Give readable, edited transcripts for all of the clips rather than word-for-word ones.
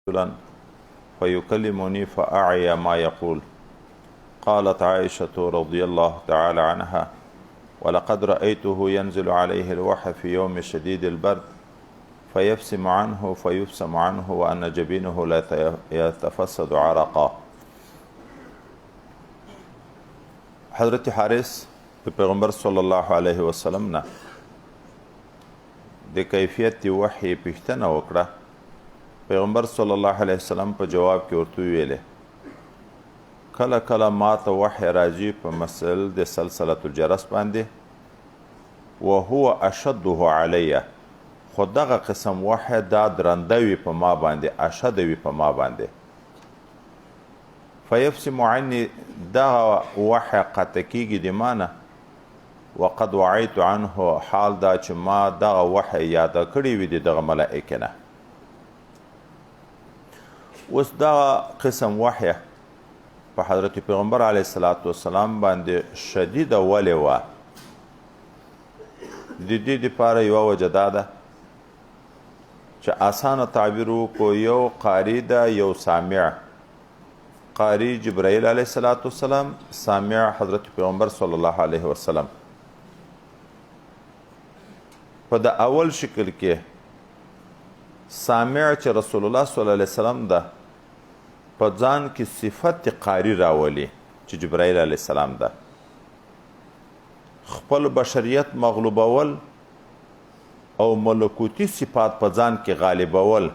رجلا فيكلمني فأعي ما يقول. قالت عائشة رضي الله تعالى عنها: ولقد رأيته ينزل عليه الوحي في يوم شديد البرد فيفسم عنه فيفسم عنه وأن جبينه لا يتفسد عرقا. حضرت حارث د پیغمبر صلی الله علیه وسلم نه د کیفیت وحی پوښتنه وکړه. پیغمبر صلی الله علیه وسلم په جواب کې ورته ویلې کله کله ما ته وحی راځي په مسل د سلسله الجرس باندې وهو اشده علیه، خو دغه قسم وحی دا درنده وي په ما باندې، اشد وي په ما باندې. فیفسم عني، دغه وحی قطع کیږي د مانه. وقد وعیت عنه، حال دا چې ما دغه وحی یاده کړی وي د دغه ملائکه نه. اوس دغه قسم وحی په حضرت پیغمبر علیه الصلاة والسلام باندې شدیده ولې وه؟ د دې دپاره یوه وجه دا ده چې اسانه تعبیر وکړو، یو قاری ده یو سامع. قاری جبرائیل علیه الصلاة والسلام، سامع حضرت پیغمبر صلی الله علیه وسلم. په د اول شکل کې سامع چې رسول الله صلی الله علیه وسلم ده په ځان کې صفت قاری راولي چې جبرائیل علیه السلام ده. خپل بشریت مغلوبول او ملکوتی صفات په ځان کې غالبول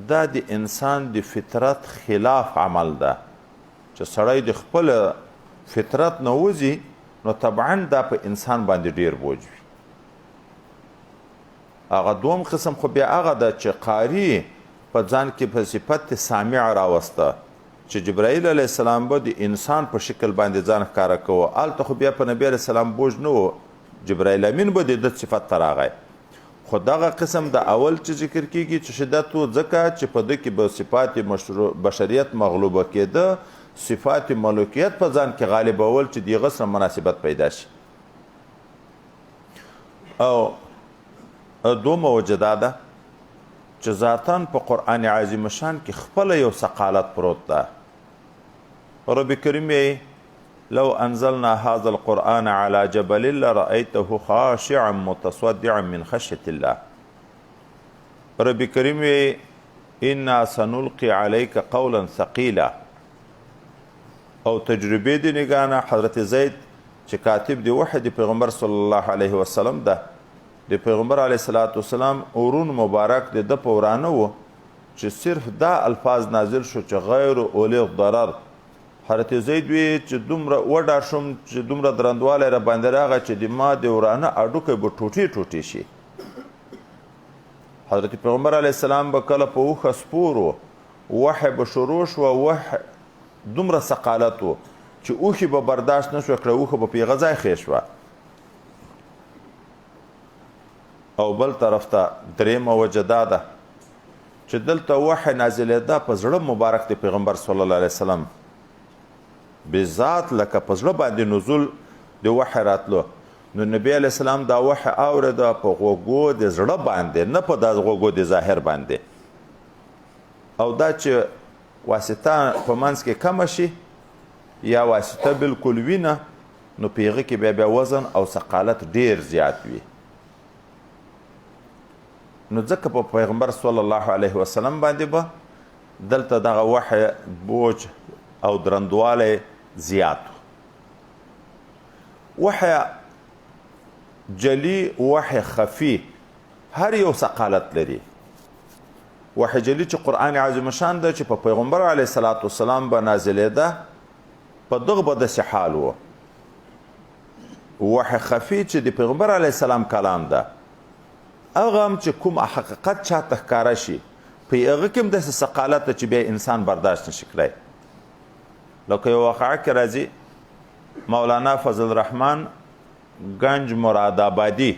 دا د انسان د فطرت خلاف عمل ده. چې سړی د خپل فطرت نه وځي نو طبعا دا په انسان باندې ډیر بوج وي. هغه دوم قسم خو بیا هغه ده چې قاری په ځان کې په صفت سامع راوسته چې جبرائیل علیه السلام به د انسان په شکل باندې ځان ښکاره کوه. هلته خو بیا په نبي علیه السلام بوج نه و، جبرائیل امین به د ده صفت ته راغی. خو دغه قسم د اول چې ذکر کیږي چې شدت و ځکه چې په ده کې به صفات بشریت مغلوبه کېده، صفات ملوکیت په ځان کې غالبول چې د هغه سره مناسبت پیدا شي. او دومه وجه دا ده چې ذاتاً په قرآن عظیم شان کې خپله یو ثقالت پروت ده. رب کریم لو انزلنا هذا القرآن على جبل لرأيته خاشعا متصدعا من خشية الله. رب کریم انا سنلقي عليك قولا ثقيلا. او تجربه دی نگانه حضرت زید چې کاتب دی وحی د پیغمبر صلی الله علیه وسلم ده. د پیغمبر علیه الصلاة والسلام ورون مبارک د په ورانه و چې صرف دا الفاظ نازل شو چې غیر اولی ضرر. حضرت زید وی چې دومره وډار شم چې دومره درندوالی را باندې راغی چې د ما د ورانه اډوکی به ټوټې ټوټې شي. حضرت پیغمبر علیه السلام به کله په اوښه سپور و، وحی به شروع شوه، وحی دومره ثقالت و چې اوښې به برداشت نه شوه کړه، اوښه به په هغه ځای ښې شوه. او بل طرف ته درېیمه وجه دا ده چې دلته وحی نازلېده په زړه مبارک د پیغمبر صلی الله علیه وسلم، بذات لکه په زړه باندې نزول د وحی راتلو. نو نبی علیه السلام دا وحی اورېده په غوږو د زړه باندې، نه په دا غوږو د ظاهر باندې. او دا چې واسطه په منځ کې کمه شي یا واسطه بالکل وي نه، نو په هغه کې بیا وزن او ثقالت ډیر زیات وي. نو ځکه په پیغمبر صلی الله علیه وسلم باندې به دلته دغه وحی بوج او درندوالی زیات. وحی جلی، وحی خفی، هر یو ثقالت لري. وحی جلی چې قرآن عظیم شان ده چې په پیغمبر علیه الصلاة والسلام به نازلېده، په دغه به داسې حال و. وحی خفی چې د پیغمبر علیه السلام کلام ده، هغه هم چې کوم حقیقت چاته ښکاره شي په هغه کې هم داسې ثقالت ده چې بیا انسان برداشت نشي کړی. لکه یو واقعه کې راځي مولانا فضل الرحمن گنج مراد آبادی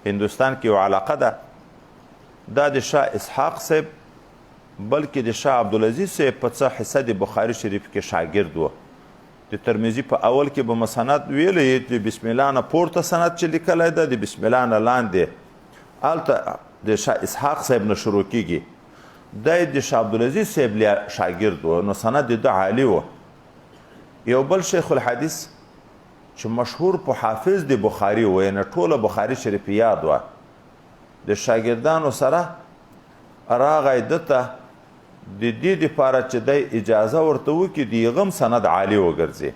هندوستان کې یو علاقه ده، دا د شاه اسحاق صاحب بلکې د شاه عبدالعزیز صاحب په څه حصه د بخاري شریف کې شاګرد و. د ترمذي په اول کې به مسند ویلی د بسم الله نه پورته سند چې لیکلی ده، د بسم الله نه لاندې هلته د شاه اسحاق صاحب نه شروع کیږي. دی د شاه عبدالعزیز صاحب شاګرد و نو سند د عالی و یو بل شیخ الحدیث چې مشهور په حافظ د بخاري و یعنې ټوله بخاري شریف یاد وه د شاګردانو سره راغی ده ته د دې دپاره چې دی اجازه ورته وکړي د هغه هم سند عالي وګرځي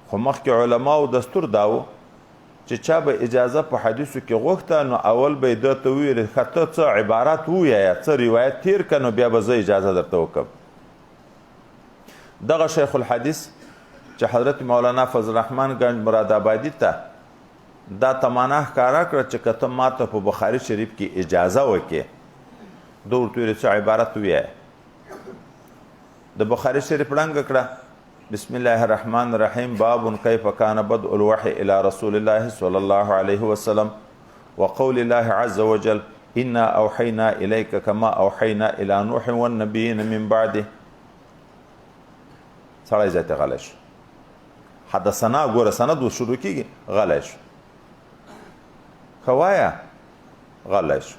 خو مخکې علماو دستور دا و چې چا به اجازه په حدیثو کې غوښته نو اول به یې ده ته وویل ښه ته څه عبارت ووایه څه روایت تیر که نو بیا به زه اجازه درته وکړم دغه شیخ الحدیث چې حضرت مولانا فضل الرحمن گنج مراد آبادي ته دا تمانا ښکاره کړه چې که ته ماته په بخاري شریف کې اجازه وکړې ده ورته ویل څه عبارت ووایه د بخاري شریف ړنګه کړه بسم الله الرحمن الرحیم باب کیف کان بدء الوحی الی رسول الله صلی الله علیه وسلم وقول الله عز وجل انا اوحینا الیک کما اوحینا الی نوح والنبیین من بعده سړی ځای ته غلی شو حدثنا ګوره سند شروع کېږي غلی شو ښه وایه غلی شو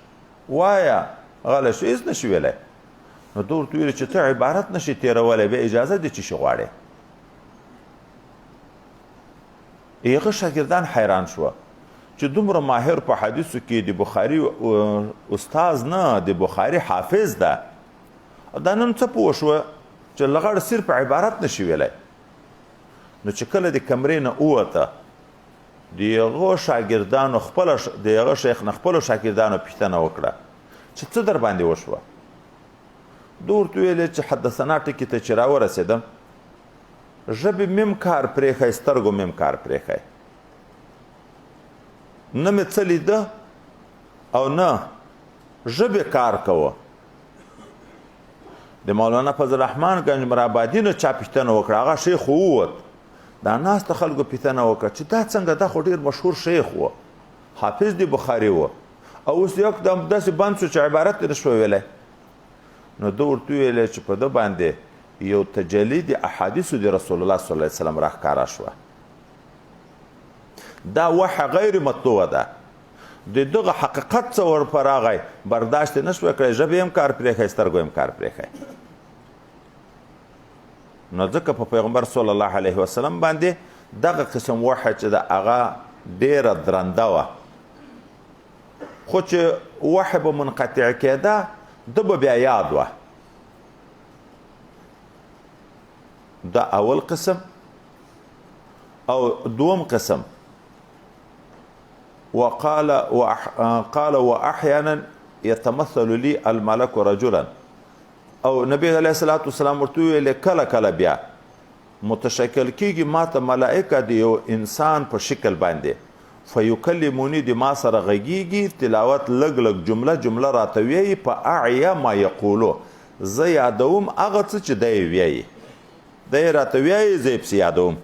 وایه غلی شو هېڅ نشي ویلی نو ده ورته ویلې چې ته عبارت نشي تېرولی بیا اجازه دې چې شي غواړې هغه شاګردان حیران شوه چې دومره ماهر په حدیثو کې د بخاري استاز نه د بخاري حافظ ده دا نن څه پوه شوه چې لغړ صرف عبارت نشي ویلی نو چې کله د کمرې نه ووته د هغو شاګردانو د هغه شیخ نه خپلو شاګردانو پوښتنه وکړه چې څه در باندې وشوه ده ورته ویلې چې حدثنا ټکي ته چې راورسېدم ژبې میم کار پرېښی سترګو میم کار پرېښی نه مې څه لیده او نه ژبې کار کوه د مولانا فضل الرحمن گنج مرابادي نه چا پوښتنه وکړه هغه شیخ ووت دا ناسته خلکو پوښتنه وکړه چې دا څنګه دا خو ډېر مشهور شیخ و حافظ د بخاري و او اوس یکدم داسې بند شو چې عبارت یې نه شوی ویلی نو ده ورته وویلی چې په ده باندې یو تجلی د احادیثو د رسول الله صلی الله علیه وسلم راښکاره شوه دا وحی غیر مطلوبه ده د دغه حقیقت څه ورپه راغی برداشت یې نه شوی کړی ژبې هم کار پرېښی سترګو هم کار پرېښی نو ځکه په پیغمبر صلی الله علیه وسلم باندې دغه قسم وحی چې د هغه ډیره درنده وه خو چې وحی به منقطع کېده ده به بیا یاد وه دا اول قسم او دوم قسم وقال واحيانا يتمثل لي الملك رجلا او نبی علیه الصلاة والسلام ورته ویل کله کله بیا متشکل کیږي ما ته ملائکه د یو انسان په شکل باندې فیکلمونی د ما سره غږیږي تلاوت لږ لږ جمله راته ویایي په اعیا ما یقولو زه یادوم هغه څه چې دی ویایي دی راته ویایي زه یې پسې یادوم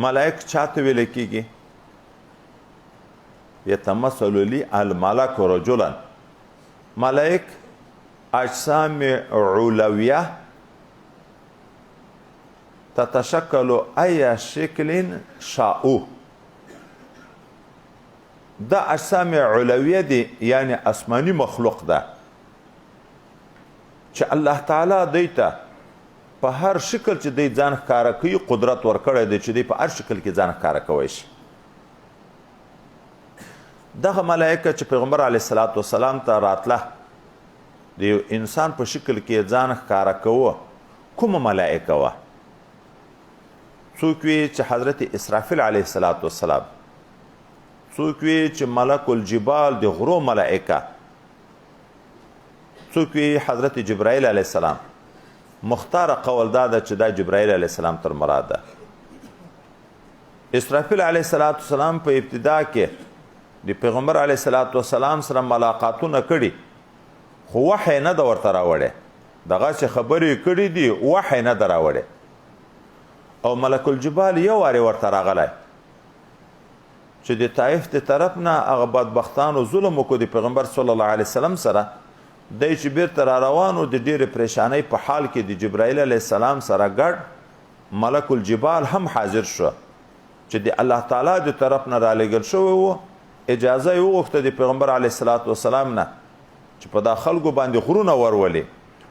ملائک چاته ویل کیږي یتمثل لی الملک رجلا ملائک اجسام علویه تتشکل ای شکل شاؤ دا اجسام علویه دی یعنی اسمانی مخلوق ده چې الله تعالی دی ته په هر شکل چې دی ځان ښکاره کوي قدرت ورکړی دی چې دی په هر شکل کې ځان ښکاره کوی شي دغه ملائکه چې پیغمبر علیه الصلاة والسلام ته راتله د یو انسان په شکل کې ځان ښکاره کوه کومه ملائکه وه څوک وی چې حضرت اسرافیل علیه الصلاة والسلام څوک وی چې ملک الجبال د غرو ملائکه څوک وی حضرت جبرائیل علیه السلام مختار قول دا ده چې دا جبرائیل علیه السلام تر مراد ده اسرافیل علیه السلام په ابتدا کې د پیغمبر علیه السلام سره ملاقاتونه کړي خو وحی نه ده ورته راوړی دغه چې خبرې کړي دي وحی نه ده راوړی او ملک الجبال یو وارې ورته راغلی چې د طایف د طرف نه هغه بدبختانو ظلم وکړو د پیغمبر صلی الله علیه وسلم سره دی چې بیرته را روانو د ډېرې پریشانۍ په حال کې د جبرائیل علیه السلام سره ګډ ملک الجبال هم حاضر شو چې د الله تعالی د طرف نه رالیږل شوی و اجازه یې وغوښته د پیغمبر علیه الصلاة والسلام نه چې په دا خلکو باندې غرونه ورولي،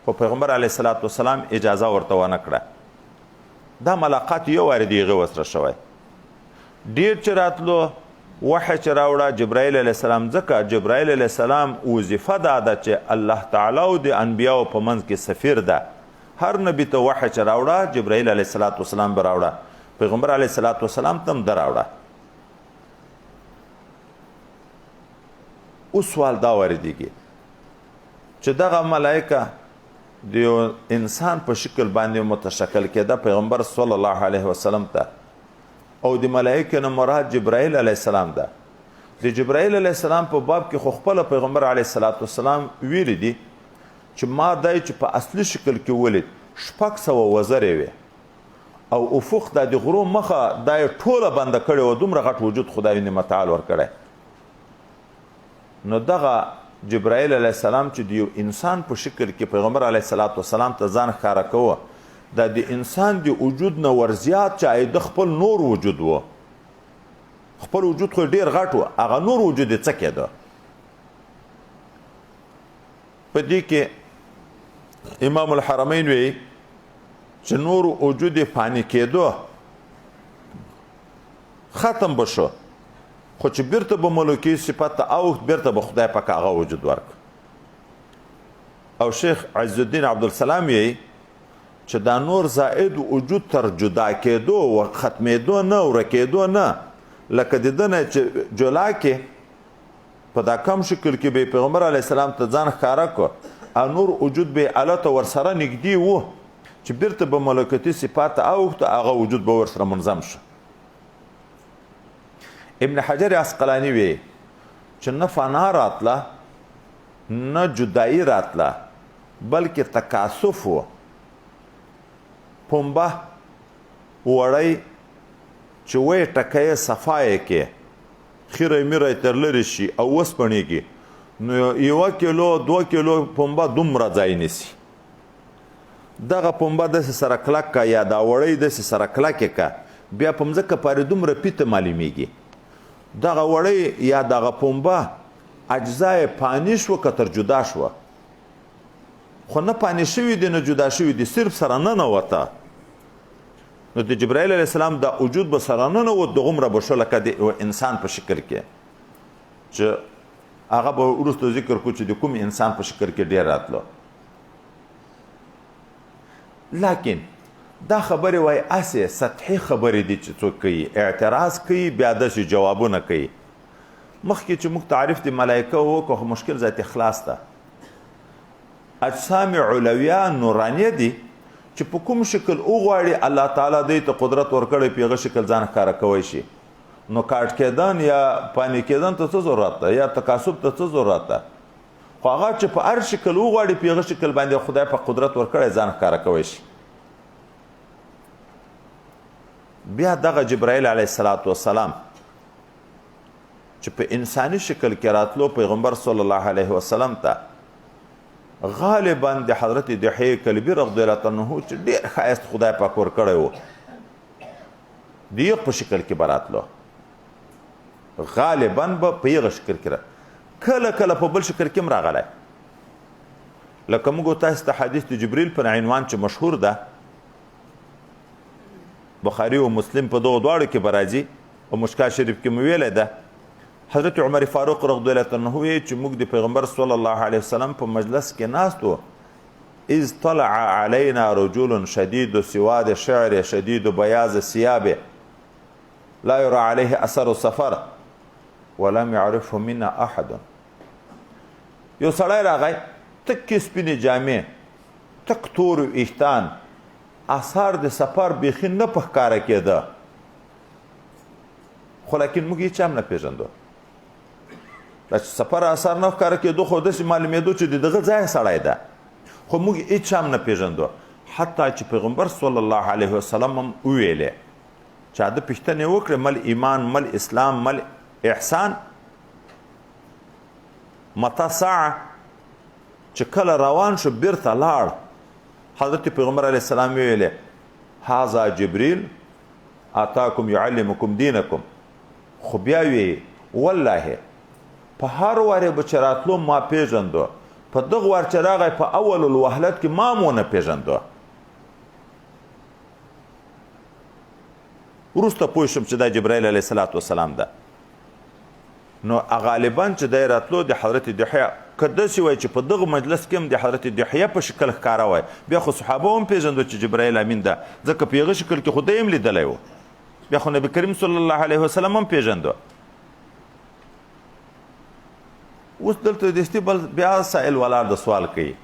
خو پیغمبر علیه الصلاة والسلام اجازه ورته ونه کړه. دا ملاقات یو وارې د هغه وسره شوی. ډېر چې راتلو وحی چې راوړه جبرائیل علیه السلام، ځکه جبرائیل علیه السلام وظیفه دا ده چې الله تعالی او د انبیاو په منځ کې سفیر ده. هر نبی ته وحی چې راوړه جبرائیل علیه السلام به راوړه، پیغمبر علیه السلام ته هم ده راوړه. اوس سوال دا واردېږي چې دغه ملایکه د یو انسان په شکل باندې متشکل کېده پیغمبر صلی الله علیه وسلم ته، او د ملائکه نه مراد جبرائیل علیه السلام ده. د جبرائیل علیه السلام په باب کې خو خپله پیغمبر علیه السلام ویلی دي چې ما دای چې په اصلي شکل کې ولید 600 وزرې وې او افق دا د غرو مخه دا یې ټوله بنده کړې وه، دومره غټ وجود خدای متعال ورکړی. نو دغه جبرائیل علیه السلام چې د یو انسان په شکل کې پیغمبر علیه السلام ته ځان ښکاره کوه، دا د انسان د وجود نه ورزیات چې د خپل نور وجود و، خپل وجود خو ډیر غټ و، هغه نور وجود یې څه کېده. په دې کې امام الحرمین وی چې نور وجود یې فانی کېدو ختم بشو، خو چې بیرته به ملوکي صفت ته اوښت بیرته به خدای پاک هغه وجود ورک. او شیخ عز الدین عبدالسلام یې چې دا نور زائد وجود تر جدا کېدو و ختمېدو نه ورکېدو نه، لکه د ده نه چې جلا کې په دا کم شکل کې به پیغمبر علیه السلام ته ځان ښکاره کړو، او نور وجود به الله ته ورسره نږدې و چې بیرته به ملکوتي صفات ته اوښته هغه وجود به ورسره منظم شو. ابن حجر عسقلانی وی چې نه فنا راتله نه جدایی راتله، بلکې تکاسف و. پنبه وړی چې وی ټکه صفای کې خیره میره تر لري شي او وسپڼېږي، نو 1 کیلو 2 کیلو پنبه دومره ځای نیسي. دغه پنبه داسې سره کلک کا یا دا وړی داسې سره کلکې کا، بیا په مځکه پارې دومره پیته معلومیږي. دغه وړی یا دغه پنبه اجزای پانی شو که تر جدا شوه، خو نه پانی شوي دي نه جدا شوي دي، صرف سره ننوته. نو د جبرائیل علیه السلام دا وجود به سره ننوت دغومره به شو لکه د انسان په شکل کې، چې هغه به وروسته ذکر کړو چې د کوم انسان په شکل کې ډېر راتلو. لیکن دا خبرې وای اسې سطحي خبرې دي چې څوک کوي، اعتراض کوي بیا داسې جوابونه کوي. مخکې چې موږ تعریف د ملایکه وکړو خو مشکل ذات اخلاص ده. اجسام علویه نورانیه دي چې په کوم شکل وغواړي الله تعالی دوی ته قدرت ورکړی په هغه شکل ځان ښکاره کوی شي. نو کاټ کېدن یا پانی کېدن ته څه ضرورت ده، یا تکاسب ته څه ضرورت ده؟ خو هغه چې په هر شکل وغواړي په هغه شکل باندې خدای په قدرت ورکړی ځان ښکاره کوی شي. بیا دغه جبرائیل علیه السلام چې په انساني شکل کې راتلو پیغمبر صلی الله علیه وسلم ته غالبا د حضرت دحیه کلبی رضی الله عنه چې ډېر ښایست خدای پاک ورکړی و د یو په شکل کې به راتلو، غالبا به په یغه شکل کې کله کله په بل شکل کې هم راغلی. لکه موږ تاسو ته حدیث د جبریل په عنوان چې مشهور ده، بخاری او مسلم په دغه دواړو کې به راځي او مشکا شریف کې مو ویلی ده. حضرت عمر فاروق رضی الله عنه وی چې موږ د پیغمبر صلی الله علیه وسلم په مجلس کې ناست وو، اذ طلع علینا رجل شدید سواد شعر شدید بیاض ثياب لا يرى عليه اثر السفر ولم يعرفه منا احد. یو سړی راغی تک سپینې جامې، تک تور ویښتان، اثار د سفر بیخي نه په ښکاره کېده، خو لیکن موږ هېچ هم نه پېژندو. دا چې سفر اثار نه ښکاره کېدو خو داسې معلومېدو چې د دغه ځای سړی ده، خو موږ هېڅ هم نه پېژندو. حتی چې پیغمبر صلی الله علیه وسلم هم وویلې چې ده پوښتنې وکړې مل ایمان مل اسلام مل احسان، متا ساعه چې کله روان شو بیرته لاړ، حضرت پیغمبر علیه السلام ویلې هذا جبریل اتاکم یعلمکم دینکم. خو بیا وی والله په هر وارې به چې راتلو ما پیژندو، په دغه وار چې راغی په اول الوهلت کې ما مونه پیژندو. وروسته پوه شم چې دا جبرائیل علیه الصلاة والسلام ده. نو غالبا چې دی راتلو د حضرت دحیه که داسې وای چې په دغه مجلس کې هم د حضرت دحیه په شکل ښکاره وای، بیا خو صحابه هم پیژندو چې جبرائیل امین ده، ځکه په هغه شکل کې خو دی هم لیدلی و. بیا خو نبي کریم صلی الله علیه وسلم هم پیژندو. اوس دلته دستی بل بیا سائل ولاړ د سوال کوي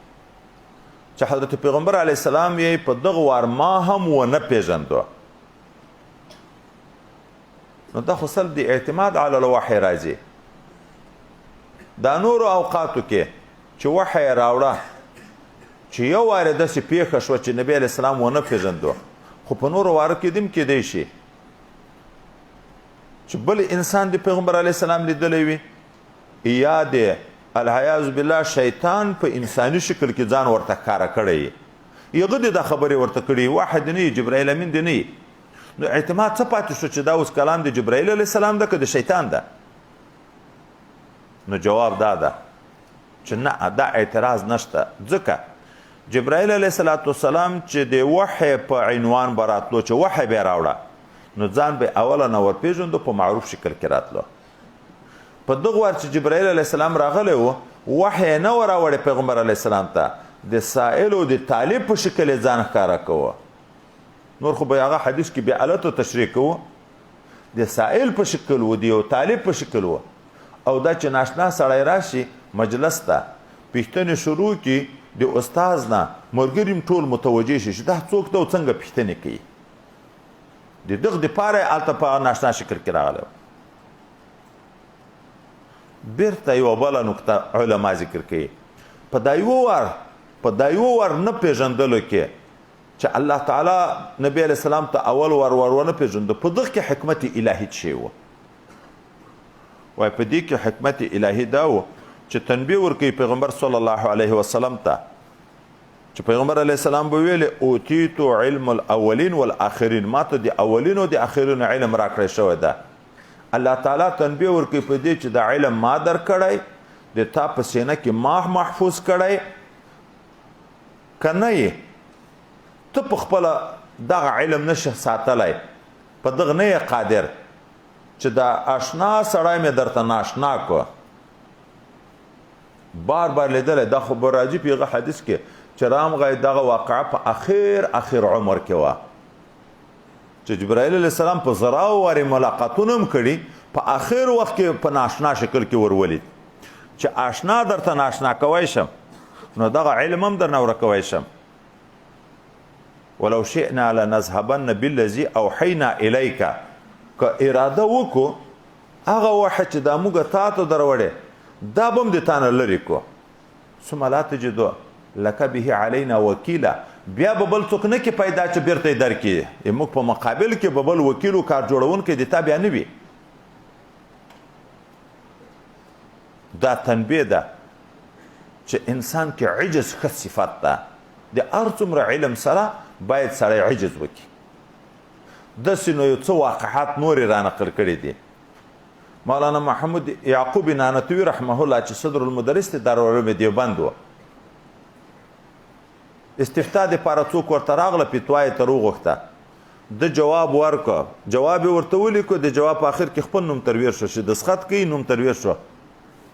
چې حضرت پیغمبر علیه السلام یې په دغه وار ما هم ونه پیژندو. نو دا خو سل د اعتماد علی الوحی راځي. دا نورو اوقاتو کې چې وحی راوړه چې یو وارې داسې پیښه شوه چې نبی علیه السلام ونه پیژندو، خو په نورو وارو کې دم کیدی شي چې بل انسان د پیغمبر علیه السلام لیدلی وي، یا د العیاذ بالله شیطان په انساني شکل کې ځان ورته ښکاره کړی، هغه د دا خبرې ورته کړي، واحد نه جبرائیل امین دی نه. نو اعتماد څه پاتې شو چې دا اوس کلام د جبرائیل علیه السلام ده که د شیطان ده؟ نو جواب دا ده چې نه، دا اعتراض نشته، ځکه جبرائیل علیه السلام چې د وحی په عنوان به راتلو، چې وحی به یې راوړه، نو ځان به اوله نه ورپېژندو، په معروف شکل کې راتلو. په دغه وار چې جبرائیل علیه السلام راغلی و، وحی یې نه و راوړی پیغمبر علیه السلام ته، د سائل او د طالب په شکل یې ځان ښکاره کوه. نور خو به هغه حدیث کې بیا الته تشریح کوو، د سائل په شکل و، د یو طالب په شکل و. او دا چې ناشنا سړی راشي مجلس ته پوښتنې شروع کړي، د استاز نه ملګري هم ټول متوجه شي چې دا څوک ده او څنګه پوښتنې کوي. د دغه دپاره یې هلته په ناشنا شکل کې راغلی. بیرته یوه بله نقطه علما ذکر کوي، په دا یوه وار نه پېژندلو کې چې الله تعالی نبی علیه السلام ته اول ور ونه پېژنده، په دغه کې حکمت الهي څه شی و؟ وایي په دې کې حکمت الهي دا و چې تنبیه ورکوي پیغمبر صلی الله علیه وسلم ته، چې پیغمبر علیه السلام به ویلې اوتیتو علم الاولین والآخرین، ما ته د اولین او د آخرینو علم راکړی شوی ده. الله تعالی تنبیه ورکوي په دې چې دا علم ما درکړی، د تا په سینه کې ما محفوظ کړی، که نه یې ته په خپله دغه علم نشه ساتلی، په دغه نه یې قادر چې دا اشنا سړی مې درته ناشنا کو. بار بار لیدلی، دا خو به راځي په هغه حدیث کې چې رامغی دغه واقعه په اخر عمر کې وه، چې جبرائیل علیه السلام په زراو وارې ملاقاتونه هم کړي، په آخر وخت کې په ناشنا شکل کې ورولید چې اشنا درته ناشنا کوی شم، نو دغه علم هم درنه ورکوی شم. ولو شئنا لنذهبن بالذي اوحینا الیک، که اراده وکړو هغه وحی چې دا موږ تا ته دروړی دا به هم د تا نه لرې کړو. ثم لا تجدو لک به علینا وکیلا، بیا به بل څوک نه کې پیدا چې بیرته یې درکړي، موږ په مقابل کې به بل وکیل و کار جوړونکی د تا بیا نه وي. دا تنبیه ده چې انسان کې عجز ښه صفت ده، د هر څومره علم سره باید سړی عجز وکړي. داسې نو یو څه واقعات نورې رانقل کړي دي. مولانا محمود یعقوب نانتوي رحمه الله چې صدر المدرس د دارالعلوم دیوبند و، استفتاء دپاره څوک ورته راغله، فتوا یې تر وغوښته، د جواب ورکړه، جواب یې ورته ولیکو، د جواب په آخر کې خپل نوم ترویر شو چې دسخط کوي، نوم ترویر شو.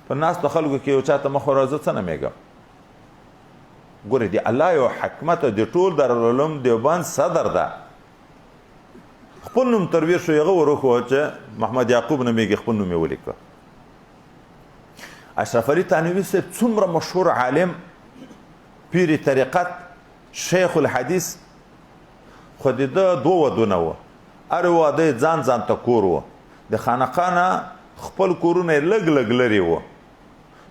په ناستو خلکو کې یو چاته مخ ورځه څه نه میږم. ګورې د الله یو حکمت د ټول دارالعلوم دیوبند صدر ده، خپل نوم ترویر شو، هغه وروښوه چې محمد یعقوب نومیږي، خپل نوم یې ولیکه. اشرف علي تانوي صاحب څومره مشهور عالم، پیر طریقت، شیخ الحدیث، خو د ده دوه ودونه وه، هر واده یې ځان ته کور و، د خانقاه نه خپل کورونه یې لږ لرې وه.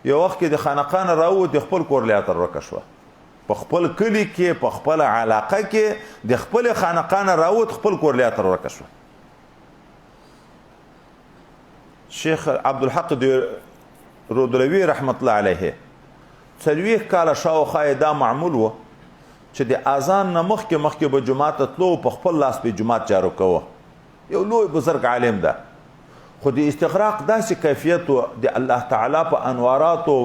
یو وخت کې د خانقاه نه راووت، د خپل کور لیاته ورکه شوه، په خپل کلي کې په خپل علاقه کې د خپل خانقاه نه راووت، خپل کور لیاته ورکه شوه. شیخ عبدالحق رودلوي رحمت الله علیه 40 کاله شاوخوا یې دا معمول و چې د اذان نه مخکې به جومات ته تلو، په خپل لاس به جومات جارو کوه. یو لوی بزرګ عالم ده، خو د استغراق داسې کیفیت و د الله تعالی په انواراتو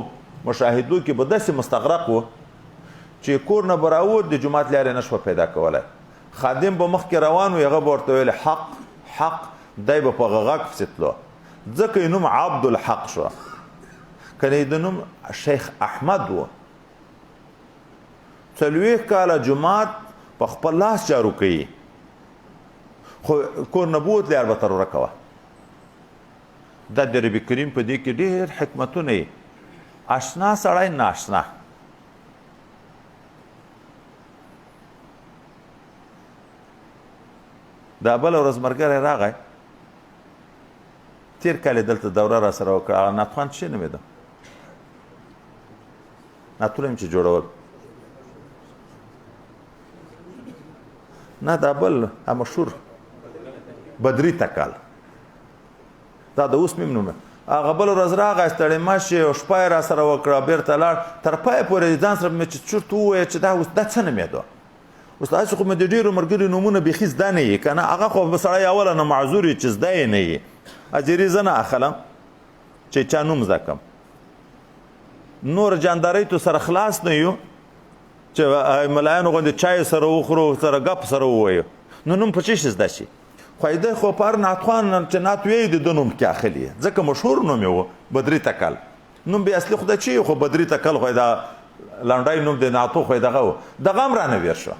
مشاهدو کې به داسې مستغرق و چې کور نه به راووت د جومات لارې نه شوه پیدا کولی خادم به مخکې روان و هغه به ورته ویل حق حق دی به په غږ پسې تلو ځکه یې نوم عبدالحق شو کنه د نوم شیخ احمد و 40 کاله جومات په خپل لاس جارو کوي خو کور نه بوت لار به تروره کوه دا د ربي کریم په دې کې ډېر حکمتونه یې اشنا سړی ناشنا دا بله ورځ ملګری راغی تیر کال یې دلته دوره را سره وکړه هغه ناتخوان څه نومېده ناتونه یم چې جوړول نه دا بل مشهور بدري تکل دا د اوس مې نوم هغه بل ورځ راغی ستړی ماشي او شپه یې را سره وکړه بیرته لاړ تر پایه پورې ځان سره مې چې چورت ووایه چې دا اوس دا څه نومېده اوس داسې خو مې د ډېرو ملګري نومونه بیخي زده نه یي که نه هغه خو به سړی اوله نه معذور وي چې زده یې نه یي اجري زه نه اخلم چې چا نوم زده کړم نور جاندارۍ تو سره خلاص نه یو چې ملایانو غوندې چای سره وخورو سره ګپ سره ووایو نو نوم په څه شي زده شي خو خو پر ناتخوان چې نات وی د نوم کې اخلي ځکه مشهور نوم یو بدري تکل نوم به اصلي خدای چی خو بدري تکل خو دا لانډای نوم د ناتو خو دغه دغه هم رانه ویر شو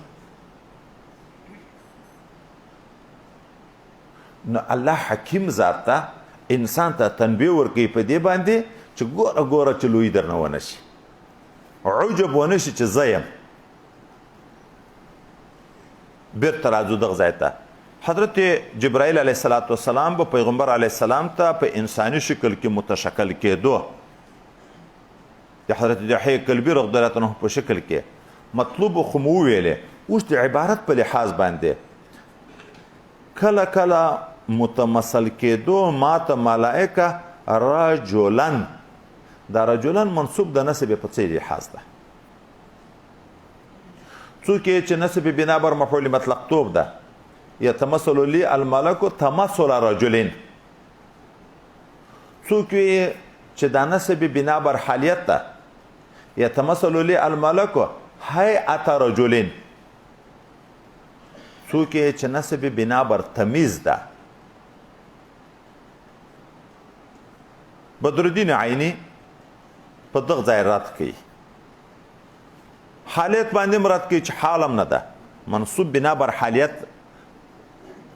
نو الله حکیم ذات ته انسان ته تنبیه ورکوي په دې باندې چې ګوره ګوره چې لوی درنه ونه شي عجب ونه شي چې زه یم بیرته راځو دغه ځای ته حضرت جبرائیل علیه الصلاۃ والسلام به پیغمبر علیه السلام ته په انساني شکل کې متشکل کېدو د حضرت یحیی کلبی رضی الله عنه په شکل کې مطلوب خو مو ویلې اوس د عبارت په لحاظ باندې کله کله متمثل کېدو ماته ملائکه رجلن دا رجلن منصوب د نسب په څه لحاظ ده څوک چې نسب بنا بر مفعول مطلق توب ده يتمثل لي الملك تمثل رجلين څوک چې دا نسب بنا بر حالیت ده يتمثل لي الملك هيئة رجلين څوک چې نسب بنا بر تمیز ده بدر الدین عینی په دغه ځای رات کوي حالیت باندې مراد کوي چې حالم نه ده منصوب بنا بر حالیت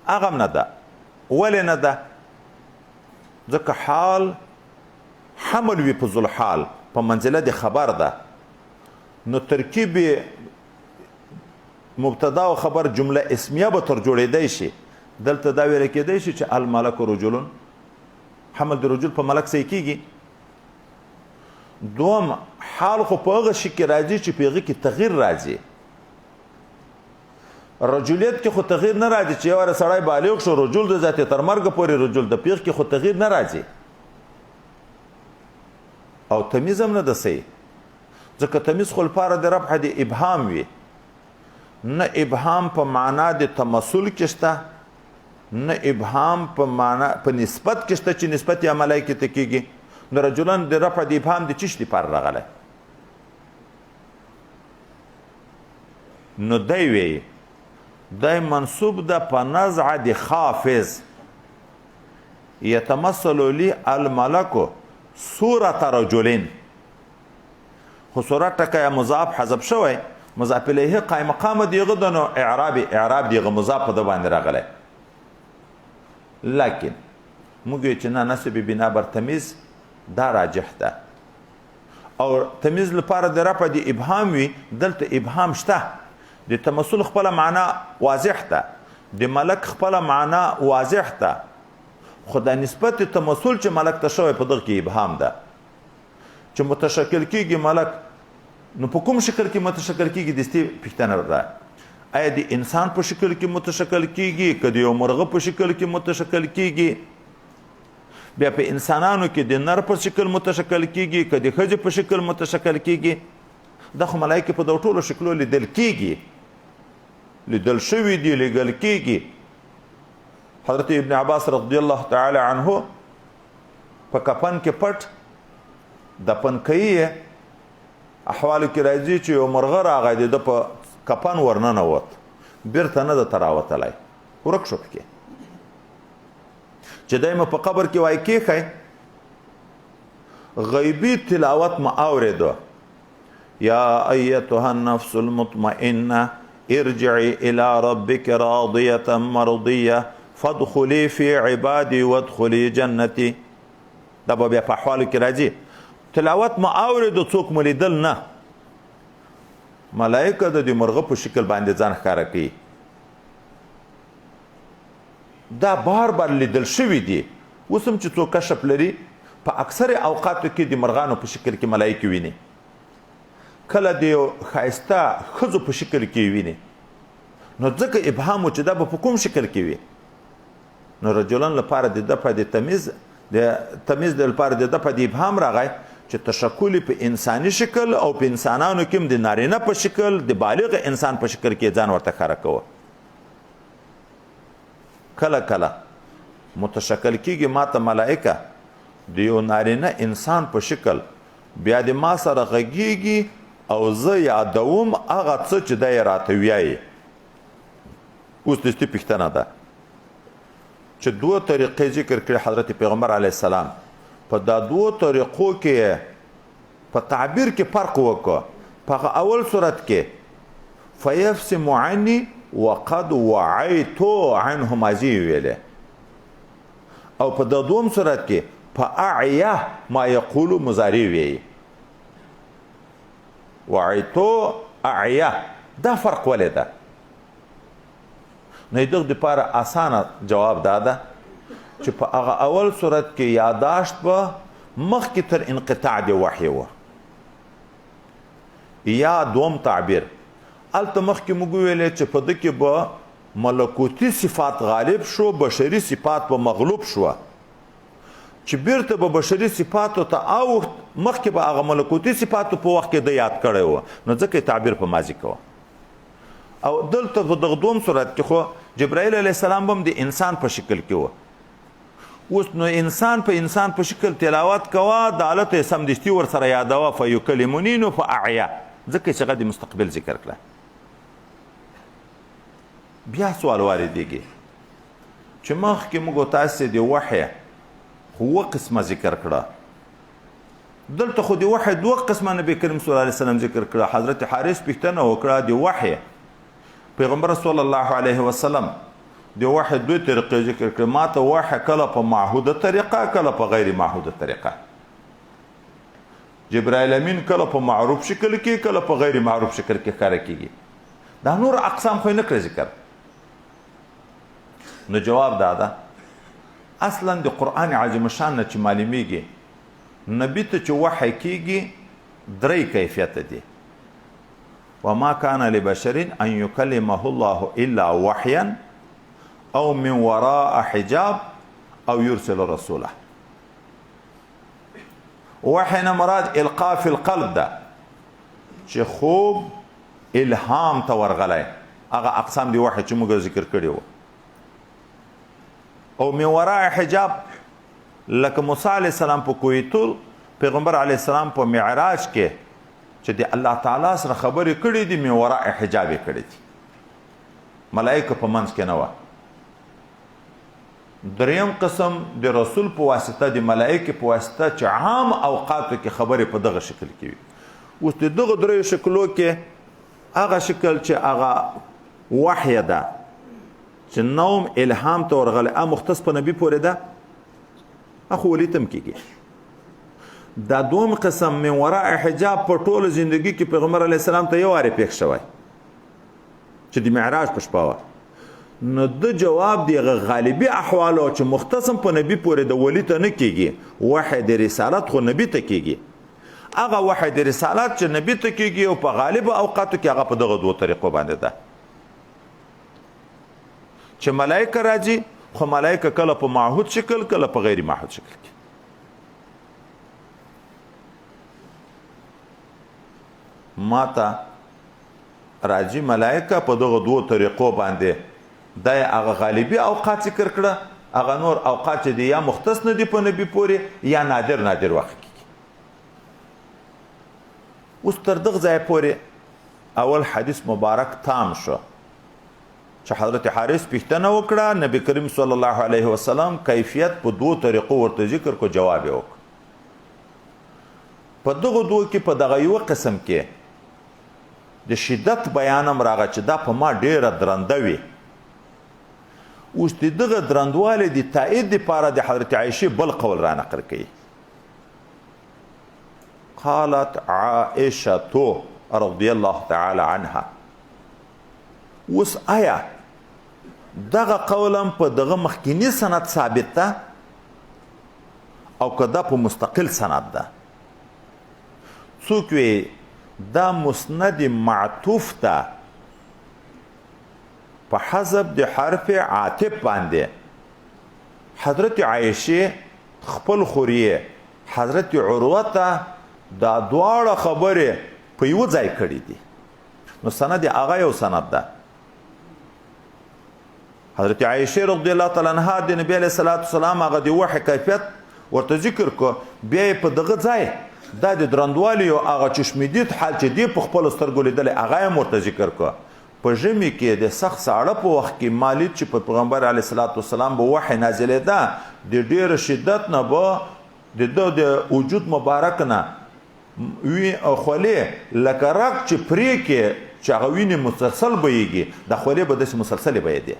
هغه نه ده ولې نه ده ځکه حال حمل وي په ذل حال په منزله د خبر ده نو ترکیب مبتدا او خبر جمله اسمیه به تر جوړېدی شي دلته دا ویل کېدی شي چې الملک رجل حمل د رجل په ملک صحیح کېږي دوم حال خو په هغه شي کې راځي چې په هغه کې تغییر راځي رجولیت کې خو تغییر نه راځي چې یو سړی بالغ شو رجل د ذات تر مرګ پورې رجل د پیغ کې خو تغییر نه راځي او تمیز هم نه ده صحیح ځکه تمیز خو لپاره د رفع د ابهام وي نه ابهام په معنا د تمثل کې شته نه ابهام په معنا په نسبت کې شته چې نسبت یې ملایکې ته کېږي نو رجلان د رفع د ابهام د چیش لپاره راغلی نو دی وی دی منصوب ده په نزع د خافض یتمثل لی الملک صورت رجلین خو صورت ټکی مضاف حذف شوی مضاف الیه قائم مقام دیغه د نو اعراب دیغه مضاف په د باندې راغلی لیکن موږ چې نه نسب بنا بر تمیز دا راجح ده او تمیز لپاره د رفع د ابهام وي دلته ابهام شته د تمثل خپل معنا واضح ده د ملک خپل معنا واضح ده خو د نسبت تمثل چې ملک ته شوی په دغه کې ابهام ده چې متشکل کیږي ملک نو په کوم شکل کې متشکل کیږي د استي پښتنه را آیا د انسان په شکل کې متشکل کیږي که د یو مرغه په شکل کې متشکل کیږي بیا په انسانانو کې د نر په شکل متشکل کیږي که د ښځې په شکل متشکل کیږي دا خو ملایکې په دغه ټولو شکلو لیدل کیږي لیدل شوي دي لیدل کیږي حضرت ابن عباس رضی الله تعالی عنه په کفن کې پټ دفن کوي احوالو کې راځي چې یو مرغه راغی د په کفن ورننوت بیرته نه د تراوتلی ورک شو پکې چې دایمه په قبر کې وای کېښی غیبی تلاوت ما اوریدو یا ایتها النفس المطمئنه ارجعي الى ربك راضيه مرضيه فادخلي في عبادي وادخلي جنتي دا به بیا په احوالو کې راځي تلاوت ما اوریدو څوک مو لیدل نه ملائکه د دې مرغه په شکل باندې ځان ښکاره کوي دا بار بار لیدل شوي دي اوس هم چې څوک کشف لري په اکثر اوقاتو کې د مرغانو په شکل کې ملائکه ویني کله د ښایسته ښځو په شکل کې ویني نو ځکه ابهام چې دا به په کوم شکل کې وي نو رجلان لپاره د دفع د تمیز لپاره د دفع د ابهام راغی چې تشکل په انساني شکل او په انسانانو کې د نارینه په شکل د بالغ انسان په شکل کې ځان ورته ښکاره کوه کله کله متشکل کېږي ماته ملائکه د یو نارینه انسان په شکل بیا د ما سره غږیږي او زه یادوم هغه څه چې دی راته ویایي اوس دستي پوښتنه ده چې دوه طریقې ذکر کړي حضرت پیغمبر علیه السلام په دا دوه طریقو کې په تعبیر کې فرق وکړه په اول صورت کې فیفسم عني وقد وعیت عنه ماضي ویلې او په دا دوم صورت کې فاعیا ما یقول مضارع وی وعیت اعیا دا فرق ولې ده نه دغه لپاره اسانه جواب داده چې په هغه اول صورت کې یاداشت به مخکې تر انقطاع د وحی و یا دوم تعبیر الته مخکې موږ ویلې چې په ده کې به ملکوتی صفات غالب شو بشري صفات به مغلوب شو چې بیرته به بشري صفاتو ته او مخکې به هغه ملکوتی صفاتو په وخت کې د یاد کړی و نو ځکه تعبیر په ماضي کوه او دلته په دغه دوم صورت کې خو جبرائیل علیه السلام هم د انسان په شکل کې و اوس نو انسان په شکل تلاوت کوه د حالت یې سمدستي ورسره یادوه فیکلموني نو فاعیا ځکه چې هغه د مستقبل ذکر کړه بیا سوال واردېږي چې مخکې موږ تاسې د وحی اوه قسمه ذکر کړه دلته خو د وحی دوه قسمه نبی کریم صلی الله علیه وسلم ذکر کړه حضرت حارث پوښتنه وکړه د وحی پیغمبر صلی الله علیه وسلم د وحی دوه طریقې ذکر کړه ما ته وحی کله په معهوده طریقه کله په غیر معهوده طریقه جبرائیل امین کله په معروف شکل کې کله په غیر معروف شکل کې ښکاره کیږي دا نور اقسام خو نه کړی ذکر نو جواب دا ده اصلا د قرآن عظیم شان نه چې معلومیږي نبی ته چې وحی کیږي درې کیفیت دي وما كان لبشر ان يكلمه الله الا وحيا او من وراء حجاب او يرسل رسوله وحی مراد القاء في القلب ده چې خوب الهام ته ورغلی هغه اقسام دی وحی چې موږ ذکر کړي وو او من وراء حجاب لکه موسی علیه السلام په کوی طور پیغمبر علیه السلام په معراج کې چې د الله تعالی سره خبرې کړې دي من وراء حجاب یې کړې دي ملائکه په منځ کې نه وه دریم قسم د رسول په واسطه د ملائکه په واسطه چې عام اوقاتو کې خبرې په دغه شکل کې وي اوس د دغه دریو شکلو کې هغه شکل چې هغه وحی ده چې نوم الهام ته ورغلی مختص په نبی پورې ده اخو ولیتم کېږي دا دوم قسم من وراء حجاب په ټوله زندگی کې پیغمبر علیه السلام ته یو وارې پېښ شوی چې د معراج په شپه وه نو د جواب دی غالبي احوالو چې مختصم په نبی پورې د ولی ته نه کېږي وحی د رسالت خو نبی ته کېږي هغه وحی د رسالت چې نبی ته کېږي او په غالب اوقاتو کې هغه په دغه دوه طریقو باندې ده چې ملائکه راځي خو ملائکه کله په معهود شکل کله په غیر معهود شکل کې ماته راځي ملائکه په دغه دوه طریقو باندې دا هغه غالبي اوقات ذکر کړه هغه نور اوقات چې دی یا مختص نه دي په نبي پورې یا نادر وخت کېږي. اوس تر دغه ځایه پورې اول حدیث مبارک تام شو چې حضرت حارث پوښتنه وکړه، نبی کریم صلی الله علیه وسلم کیفیت په دوو طریقو ورته ذکر کو، جواب یې وکړ. په دغه دوو کې په دغه یو قسم کې د شدت بیان هم راغی چې دا په ما ډیره درنده وي. اوس د دغه درندوالي د تایید دپاره د حضرت عایشې بل قول را نقل کوي. قالت عائشة رضی الله تعالی عنها. اوس آیا دغه قولم په دغه مخکینی سند ثابت ده او که دا په مستقل سند ده؟ څوک وی دا مسند معطوف ده په حذف د حرف عاطف باندې. حضرت عایشې خپل خوریه حضرت عروه ته دا دواړه خبرې په یو ځای کړي دي، نو سند هغه یو سند ده. حضرت عایشې رضی الله تعالی عنها د نبی علیه الصلاۃ والسلام هغه د وحی کیفیت ورته ذکر کو، بیا په دغه ځای دا د درندوالي او هغه چشمدید حال چې دی په خپل سترګو لیدل هغه هم ورته ذکر کو. په ژمي کې د سخت ساړه په وخت کې مالید چې په پیغمبر علیه الصلاۃ والسلام به وحی نازلېده، د ډېر شدت نه به د وجود مبارک نه وی خولې لکه رګ چې پرې کې چې هغه وینې مسلسل بهیږي، د خولې به داسې مسلسلې بهیدې.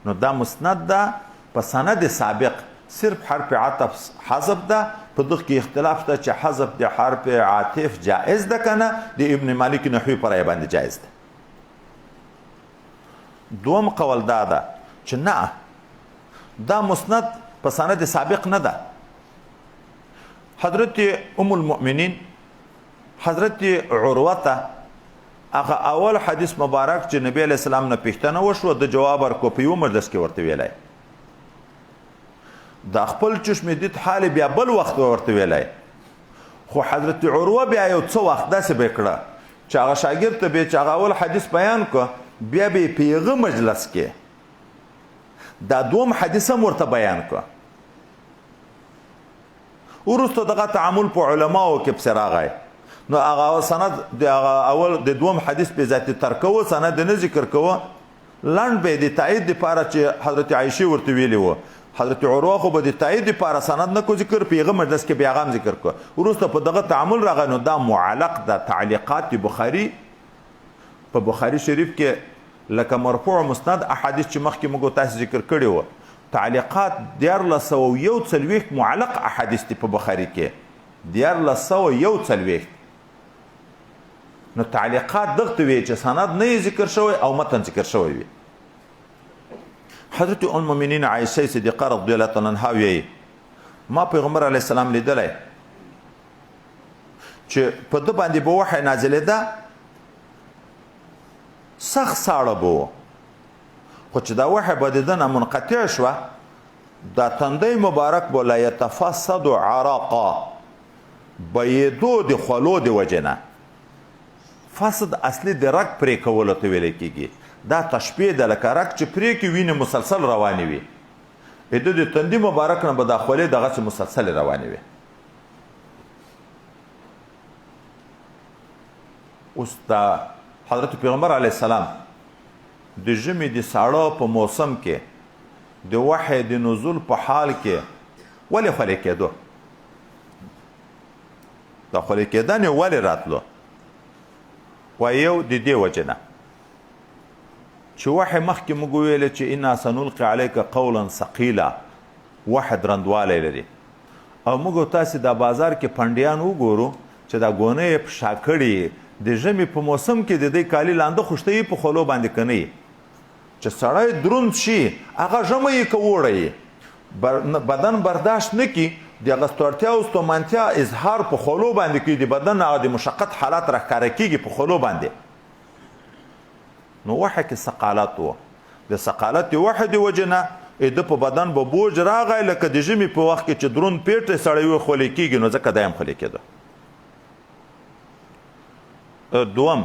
نو دا مسند ده په سند سابق، صرف حرف عطف حذف ده. په دغه کې اختلاف ده چې حذف د حرف عاطف جائز ده کنه، د ابن مالک نحوی پر باندې جائز ده. دوم قول دا ده چې نه، دا مسند په سند سابق نه ده. حضرت ام المؤمنین حضرت عروه ته هغه اول حدیث مبارک چې نبی علیہ السلام نه پوښتنه وشوه د جواب ورکو په یو مجلس کې ورته ویلی، د خپل چشم دید حال بیا بل وخت ورته ویلی. خو حضرت عروه بیا یو څه وخت داسې به کړه چې هغه شاګرد ته به چې هغه اول حدیث بیان کو، بیا به په یغه مجلس کې دا دوم حدیث هم ورته بیان کو. وروسته دغه تعامل په علماو کې پسې راغی، نو هغه سند د هغه اول د دوم حدیث په ذات ترکوه، سند نه ذکر کوه، لنډ به د تایید لپاره چې حضرت عایشې ورته ویلي وه. حضرت عروه خو به د تایید لپاره سند نه کو ذکر، په هغه مجلس کې بیا هم ذکر کو. وروسته په دغه تعامل راغی، نو دا معلق ده. تعلیقات بخاري په بخاري شریف کې لکه مرفوع مسند احادیث چې مخکې موږ تاسو ذکر کړي وو، تعلیقات 1441 معلق احادیث دي په بخاري کې، 1441. نو تعلیقات دغه وی چې سند نه ذکر شوی او متن ذکر شوی وي. حضرت ام المؤمنین عایشه صدیقه رضی الله تعالی عنها وی ما پیغمبر علیه السلام لیدلی چې په ده باندې به وحی نازلېده، سخت ساړه به و، خو چې دا وحی به د ده نه منقطع شوه، دا تندی مبارک به لا یتفسد عرقا، بهیدو د خولو د وجې نه. فسد اصلي د رګ پرې کولو ته ویلی کېږي، دا تشبیه ده لکه رګ چې پرې کې وینې مسلسل روانې وي، د د تندي مبارک نه به دا خولې دغسې مسلسلې روانې وي. اوس دا حضرت پیغمبر علیه السلام د ژمي د ساړه په موسم کې د وحی د نزول په حال کې ولې خولې کېدو؟ دا خولې کېدن یې ولې راتلو؟ یو د دې وجه نه چې وحی مخکې موږ ویلې چې انا سنلقي علیک قولا ثقیلا، وحی درندوالی لري. او موږ تاسې دا بازار کې پنډیان وګورو چې دا ګونۍ یې په شا کړي، د ژمي په موسم کې د دې کالي لانده خوشته په خولو باندې که نه چې سړی دروند شي، هغه ژمی یې که وړی بدن برداشت نه کړي، د هغه ستړتیا او ستومانتیا اظهار په خولو باندې کوي، د بدن هغه د مشقت حالات راښکاره کېږي په خولو باندې. نو وحی کې ثقالت و، د ثقالت وحی د وجې نه د په بدن به بوج راغی، لکه د ژمي په وخت کې چې دروند پیټ سړی وي خولې کېږي، نو ځکه دا هم خولې کېده. دوم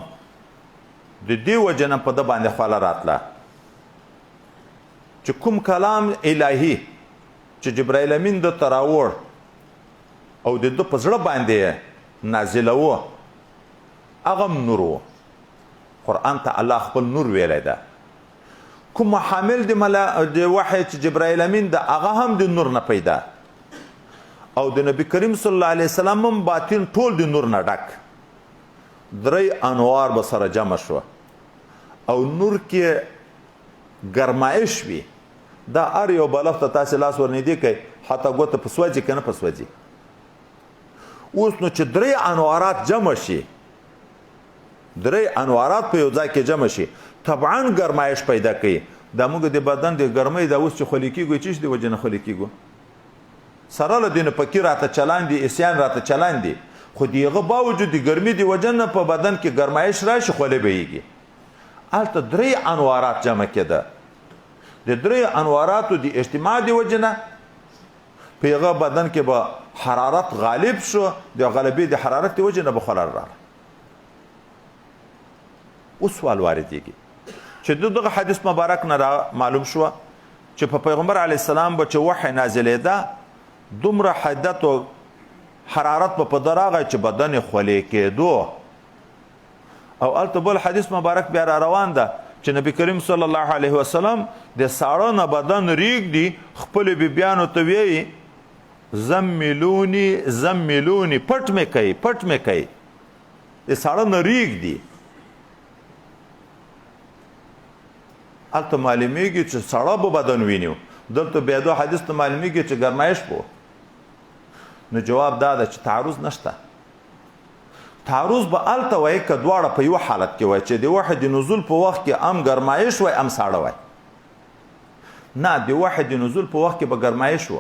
د دې وجه نه په ده باندې خوله راتله چې کوم کلام الهي چې جبرائیل امین د تراوړ او د ده په زړه باندې نازلوه هغه نور و. قرآن ته الله خپل نور ویلی ده. کوم حامل د وحی چې جبرائیل امین ده هغه هم د نور نه پیدا او د نبی کریم صلی الله علیه وسلم هم باطن ټول د نور نه ډک. 3 انوار به سره جمع شو او نور کې ګرمایش وي. دا هر یو بلف ته تاسې لاس ورنږدې کوئ حتی ګوته په سوځي که نه په سوځي. اوس نو چې 3 انوارات جمع شي 3 انوارات په یو ځای کې جمع شي طبعا ګرمایش پیدا کوي. دا موږ د بدن د ګرمۍ دا اوس چې خولي کېږو چې د وجې نه خولي کېږو سره له دې نه پکې راته چلان دي اسیان راته چلان دي خو د هغه باوجود د ګرمۍ د وجې نه په بدن کې ګرمایش راشي خولې بهیږي. هلته 3 انوارات جمع کېده. د 3 انواراتو د اجتماع د وجې نه په هغه بدن کې به حرارت غالب شو. د غلبې د حرارت د وجې نه به خلل راغله. اوس سوال واردېږي چې دغه حدیث مبارک نه معلوم شوه چې په پیغمبر علیه السلام به چې وحی نازلېده دومره حدت و حرارت به په ده راغی چې بدن یې خولې کېدو. او هلته بل حدیث مبارک بیا را روان ده چې نبی کریم صلی الله علیه وسلم د ساړه نه بدن ریږدي خپلو بیبیانو ته ویي زملوني زملوني پټ مې کوي پټ مې کوي د ساړه نه ریږدي. هلته معلومیږي چې سړه به بدن وینیو. دلته بیا دو حدیث ته معلومیږي چې ګرمایش به. نو جواب دا ده چې تعرض نشته. تعرض به هلته وایي که دواړه په یو حالت کې وایي چې د وحی د نزول په وخت کې هم ګرمایش وای هم ساړه وای. نه د وحی د نزول په وخت کې به ګرمایش و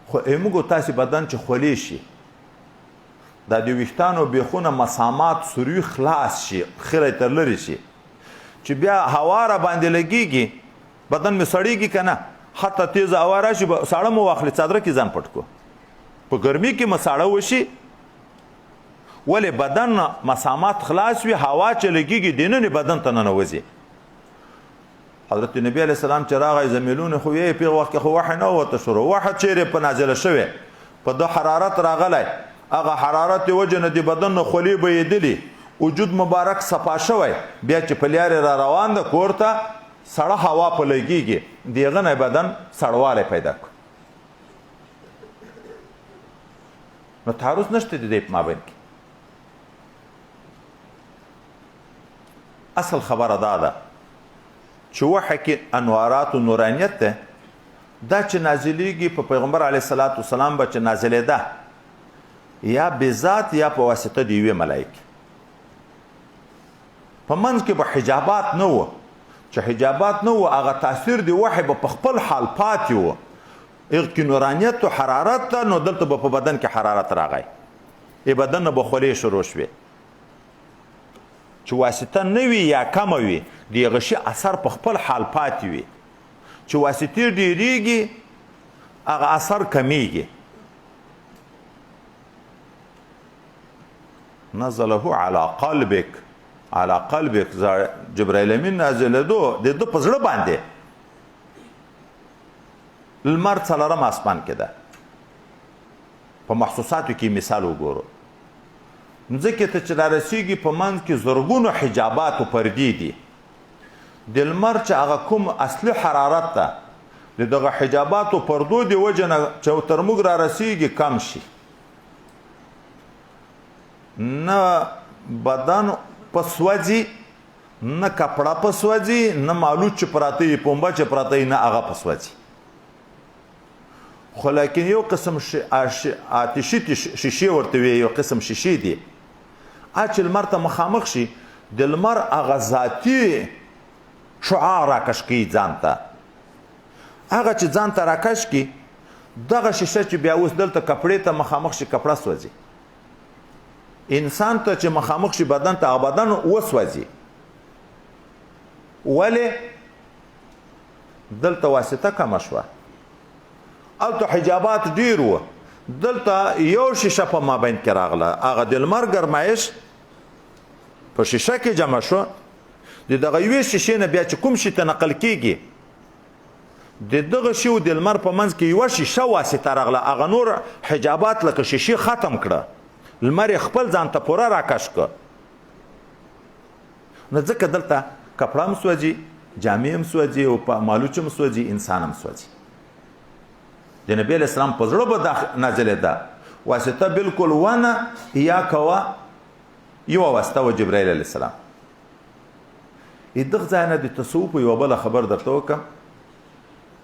خو موږ تاسې بدن چې خولې شي دا د ویښتانو بیخونه مسامات سوری خلاص شي خیلی تر لرې شي چې بیا هوا را باندې لګیږي بدن مې سړیږي که نه حتی تیز هوا راشي ساړه مو واخلي څادره کې ځان پټ کو په ګرمي کې مو ساړه وشي ولې بدن مسامات خلاص وي هوا چې لګیږي دننه بدن ته ننوځي. حضرت نبی علیه السلام چې راغی زمیلونه خو یې په وخت کې خو وحی نه وته شروع وحی چیرې په نازله شوی په د حرارت راغلی هغه حرارت د وجې نه د بدن نه خولې بهیدلي وجود مبارک صفا شوی بیا چې په لیارې را روان ده کور ته سړه هوا په لګیږي د هغه نه بدن سړوالی پیدا کړو. نو تعرض نشته د دې په مابین کې. اصل خبره دا ده چې وحی کې انوارات و نورانیت ده دا چې نازلیږي په پیغمبر علیه الصلاة والسلام به چې نازلېده یا بذات یا په واسطه د یوې ملایکې. په منځ کې به حجابات نه وو. چې حجابات نه وو هغه تاثیر د وحی به په خپل حال پاتې وو. هغه کې نورانیت و حرارت ته نو دلته به په بدن کې حرارت راغی بدن نه به خولې شروع شوې چې واسطه نه وي یا کمه وي د هغه شي اثر په خپل حال پاتې وي. چې واسطې ډېرېږي هغه اثر کمیږي. نزله على قلبك جبرائیل امین نازلېدو د ده په زړه باندې. لمر څلورم اسمان کې ده په محسوساتو کې مثال وګورو ځکه ته چې رارسیږي په منځ کې زرګونو حجابات و پردې دي. د لمر چې هغه کوم اصلي حرارت ده د دغه حجابات و پردو د وجې نه چې تر موږ رارسیږي کم شي. نه بدن په سوځي نه کپړه په سوځي نه مالوچ چې پراته وي پنبه چې پراته وي نه هغه په سوځي. خو لیکن یو قسم آتشي شیشې ورته وي یو قسم شیشې دي چې لمر ته مخامخ شي د لمر هغه ذاتي شعاع راکش کوي ځان ته. هغه چې ځان ته راکش کي دغه شیشه چې بیا اوس دلته کپړې ته مخامخ شي کپړه سوځي. انسان ته چې مخامخ شي بدن ته هغه بدن وسوځي. ولې دلته واسطه کمه شوه هلته حجابات ډېر وو دلته یو شیشه په مابین کې راغله هغه د لمر ګرمایش په شیشه کې جمع شو د دغه یوې شیشې نه بیا چې کوم شي ته نقل کېږي د دغه شي د لمر په منځ کې یوه شیشه واسطه راغله، هغه نور حجابات لکه شیشې ختم کړه، لمر یې خپل ځان ته پوره راکش کړه. نو ځکه دلته کپړه هم سوځي، جامې هم سوځي او په مالوچ هم سوځي، انسان هم سوځي. د نبی علیه السلام په زړه به دا نازلېده واسطه بلکل ونه یا کوه یوه واسطه و جبرائیل علیه السلام. دغه ځای نه د تصوف یوه بله خبر درته وکړم.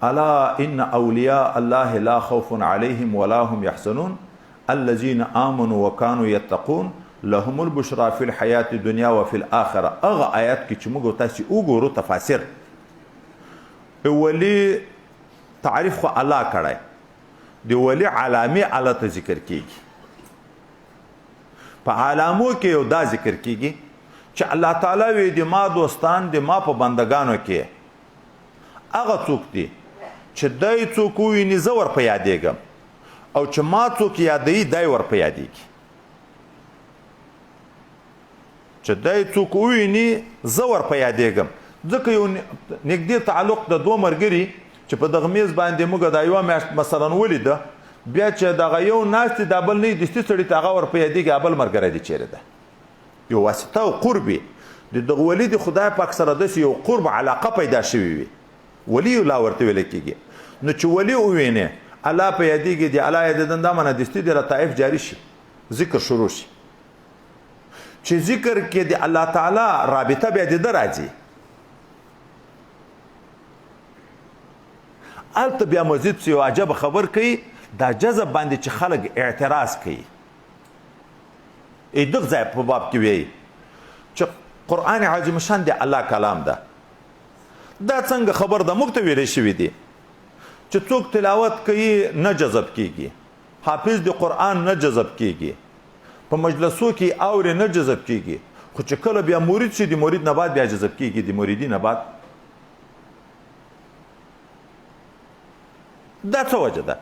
الا ان اولیاء الله لا خوف عليهم ولا هم يحزنون الذين آمنوا وكانوا يتقون لهم البشرى في الحياة الدنيا وفي الآخرة. هغه آیات کې چې موږ تاسو وګورو تفاسیر، ولی تعریف خو الله کړی، د ولی علامې الله ته ذکر کیږي. په علامو کې یو دا ذکر کیږي چې الله تعالی وی د ما دوستان د ما په بندگانو کې هغه څوک دي چې دای څوک ویني زه ور په یادېږم، او چې ما څوک یادوي دی ور په یادېږي. چې دای څوک ویني زه ور په یادېږم. ځکه یو نږدې تعلق د دوه ملګري چې په دغه میز باندې موږ دا یوه میاشت مثلا ولیده، بیا چې دغه یو ناست دا بل نه دستي سړي ته هغه ور په یادېږي، بل ملګری دی چیرې ده. یو واسطه او قربي د دغه ولي د خدای پاک سره داسې یو قرب علاقه پیدا شوې وي، ولی الله ورته ویل کېږي. نو چې ولی ووینې الله په یادېږي، د الله یادېدن دا معنی دستي د لطایف جاري شي، ذکر شروع شي. چې ذکر کې د الله تعالی رابطه بیا د ده راځي. هلته بیا مزید یو عجب خبر کوي، دا جذب باندې چې خلک اعتراض کوي. دغه ځای په باب کې وایي چې قرآن عظیم شان د الله کلام ده. دا څنګه خبر ده؟ موږ ته ویلی شوي دي چې څوک تلاوت کوي نه جذب کیږي، حافظ د قرآن نه جذب کیږي، په مجلسو کې اوري نه جذب کیږي، خو چې کله بیا مرید شي د مرید نه بعد بیا جذب کیږي، د مریدي نه بعد. دا څه وجه ده؟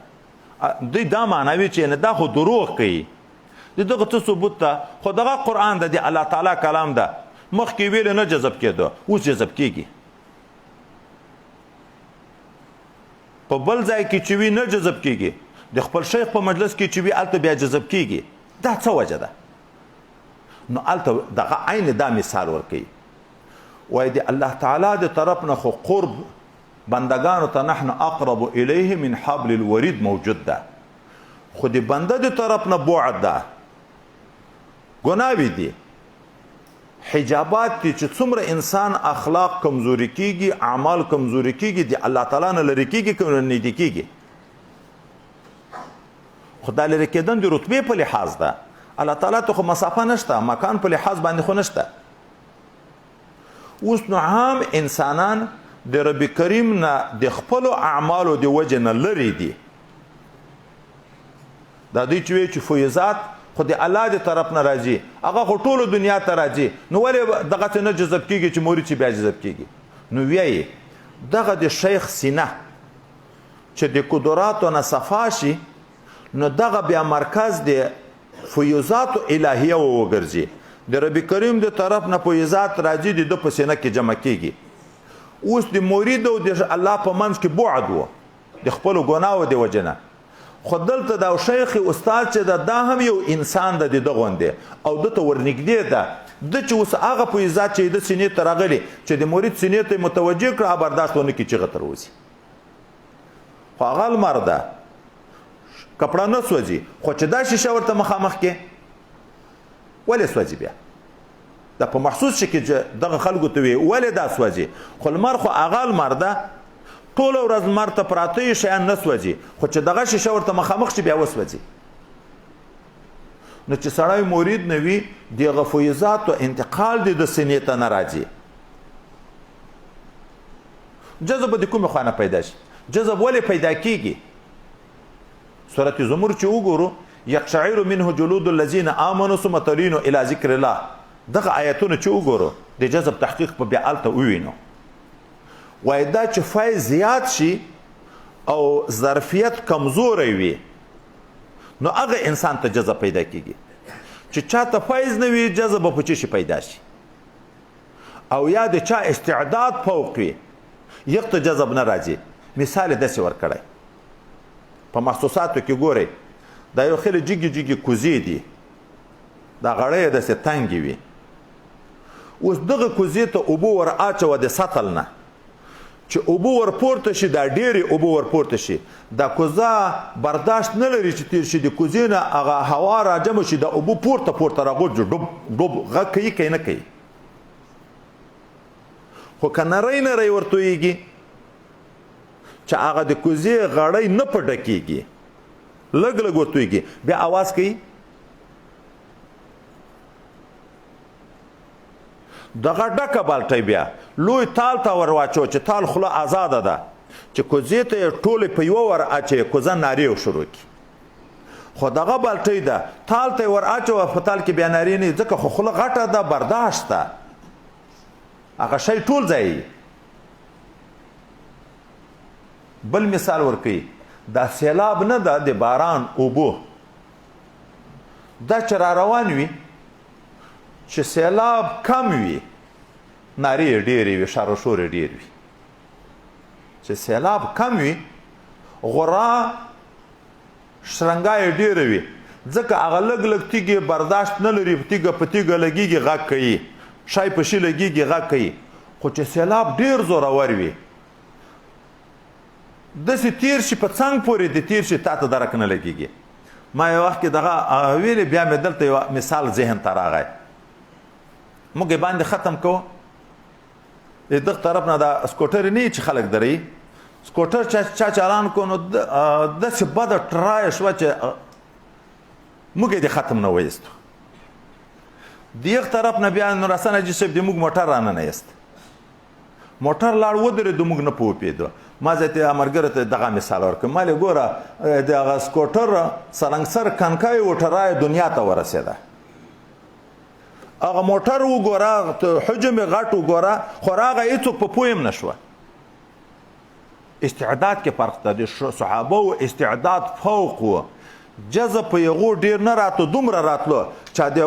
دوی دا معنوي چې نه دا خو دروغ کوي، د دغه څه ثبوت ته خو دغه قرآن ده، د الله تعالی کلام ده. مخکې ویل نه جذب کېده، اوس جذب کیږي. په بل ځای کې چې وي نه جذب کیږي، د خپل شیخ په مجلس کې چې وي هلته بیا جذب کیږي. دا څه وجه ده؟ نو هلته دغه عین دا مثال ورکوي، وایي د الله تعالی د طرف نه خو قرب بندگانو ته نحن اقرب الیه من حبل الورید موجود ده، خو د بنده د طرف نه بعد ده، ګناوي دي، حجابات دي چې څومره انسان اخلاق کمزوري کیږي، اعمال کمزوري کیږي، د الله تعالی نه لرې کیږي که نږدې کیږي. خو دا لرې کېدن د رتبې په لحاظ ده، الله تعالی ته خو مسافه نشته، مکان په لحاظ باندې خو نشته. اوس نو عام انسانان د رب کریم نه د خپلو اعمالو د وجې نه لرې دي. دا دوی چې وایي چې فیضات خو د الله د طرف نه راځي، هغه خو ټولو دنیا ته راځي، نو ولې دغسې نه جذب کیږي چې مرید چې بیا جذب کیږي؟ نو وایي دغه د شیخ سینه چې د قدراتو نه صفا شي، نو دغه بیا مرکز د فیضاتو الهیه وګرځي، د رب کریم د طرف نه فیضات راځي، د ده په سینه کې جمع کیږي. اوس د مرید او د الله په منځ کې بعد و د خپلو ګناهو د وجې نه، خو دلته دا شیخ استاد چې ده دا هم یو انسان ده د ده غوندې، او ده ته ورنږدې ده. ده چې اوس هغه فیضات چې د سینې ته راغلي چې د مرید سینې ته یې متوجه کړه، برداشت ونه کړي چغه تر وځي. خو هغه لمر ده، کپړه نه سوځي، خو چې دا شیشه ورته مخامخ کې ولې سوځي؟ بیا دا په محسوس شي کې چې دغه خلکو ته وي ولې دا سوځي؟ خو لمر خو هغه لمر ده، ټوله ورځ لمر ته پراته شیان نه سوځي، خو چې دغه شیشه ورته مخامخ شي بیا وسوځي. نو چې سړی مرید نه وي، دغه فیضاتو انتقال د سینې ته نه راځي. جذب د کومې خوا نه پیدا شي؟ جذب ولې پیدا کیږي؟ سورة زمر چې وګورو، یقشعر منه جلود الذین آمنوا ثم تلین الی ذکر الله، دغه آیتونه چې وګورو د جذب تحقیق په بیا هلته ووینو. وایي دا چې فیض زیات شي او ظرفیت کمزوری وي، نو هغه انسان ته جذب پیدا کیږي. چې چاته فیض نه وي، جذب په څه شي پیدا شي؟ او یا د چا استعداد فوق وي، یک ته جذب نه راځي، مثال یې داسې ورکړی په محسوساتو کې ګورئ دا یو خیلی جګې جګې کوزې دي دا غړۍ یې داسې تنګې وي اوس دغه کوزې ته اوبه ور اچوه د سطل نه چې اوبه ورپورته شي دا ډېرې اوبه ورپورته شي دا کوزه برداشت نه لري چې تیر شي د کوزې نه هغه هوا راجمع شي دا اوبه پورته پورته راغورځي ډوب ډوب غږ کوي که نه کوي خو که نری نری ورتویږي چې هغه د کوزې غړۍ نه په ډکېږي لږ لږ ورتویږي بیا اواز کوي دغه ډکه بالټۍ بیا لوی تال ته ور واچو چې تال خوله آزاده ده چې کوزې ته یې ټولې په یوه ور اچوي کوزه نارې شروع کړي خو دغه بالټۍ ده تال ته یې ور اچوه په تال کې بیا نارې نه ځکه خو خوله غټه ده برداشت ده هغه شی ټول ځای بل مثال ورکوي دا سیلاب نه ده د باران اوبو دا چې را روان وي چې سیلاب کم وي نارې یې ډېرې وي شار و شور یې ډېر وي چې سیلاب کم وي غورا شرنګا یې ډېره وي ځکه هغه لږ لږ تیږې برداشت نه لري تیږه په تیږه لګېږي غږ کوي شی په شي لګېږي غږ کوي خو چې سیلاب ډېر زورور وي داسې تیر شي په څنګ پورې د تیر شي تا ته درک نه لګېږي ما یو وخت کې دغه ویلې بیا مې دلته یو مثال ذهن ته راغی موږ یې باندې ختم کوو د دغه طرف نه دا سکوټر نه چې خلک درئ سکوټر چا چالان کو نو داسې بده ټرایه شوه چې موږ یې د ختم نه ویستو د یغ طرف نه بیا نور حسن حاجي صاحب د موږ موټر راننه ایست موټر لاړ ودرېدو موږ نه پوهېدو ما ځای ته ملګرو ته دغه مثال ورکړم ما ویلې ګوره دغه سکوټر سرنګسر کنکای وټرای دنیا ته ورسېده هغه موټر وګوره حجم یې غټ وګوره خو هغه هېڅوک په پوه هم نه شوه استعداد کې فرق ده د صحابو استعداد فوق و جذب په یغو ډېر نه راتلو دومره راتلو چې د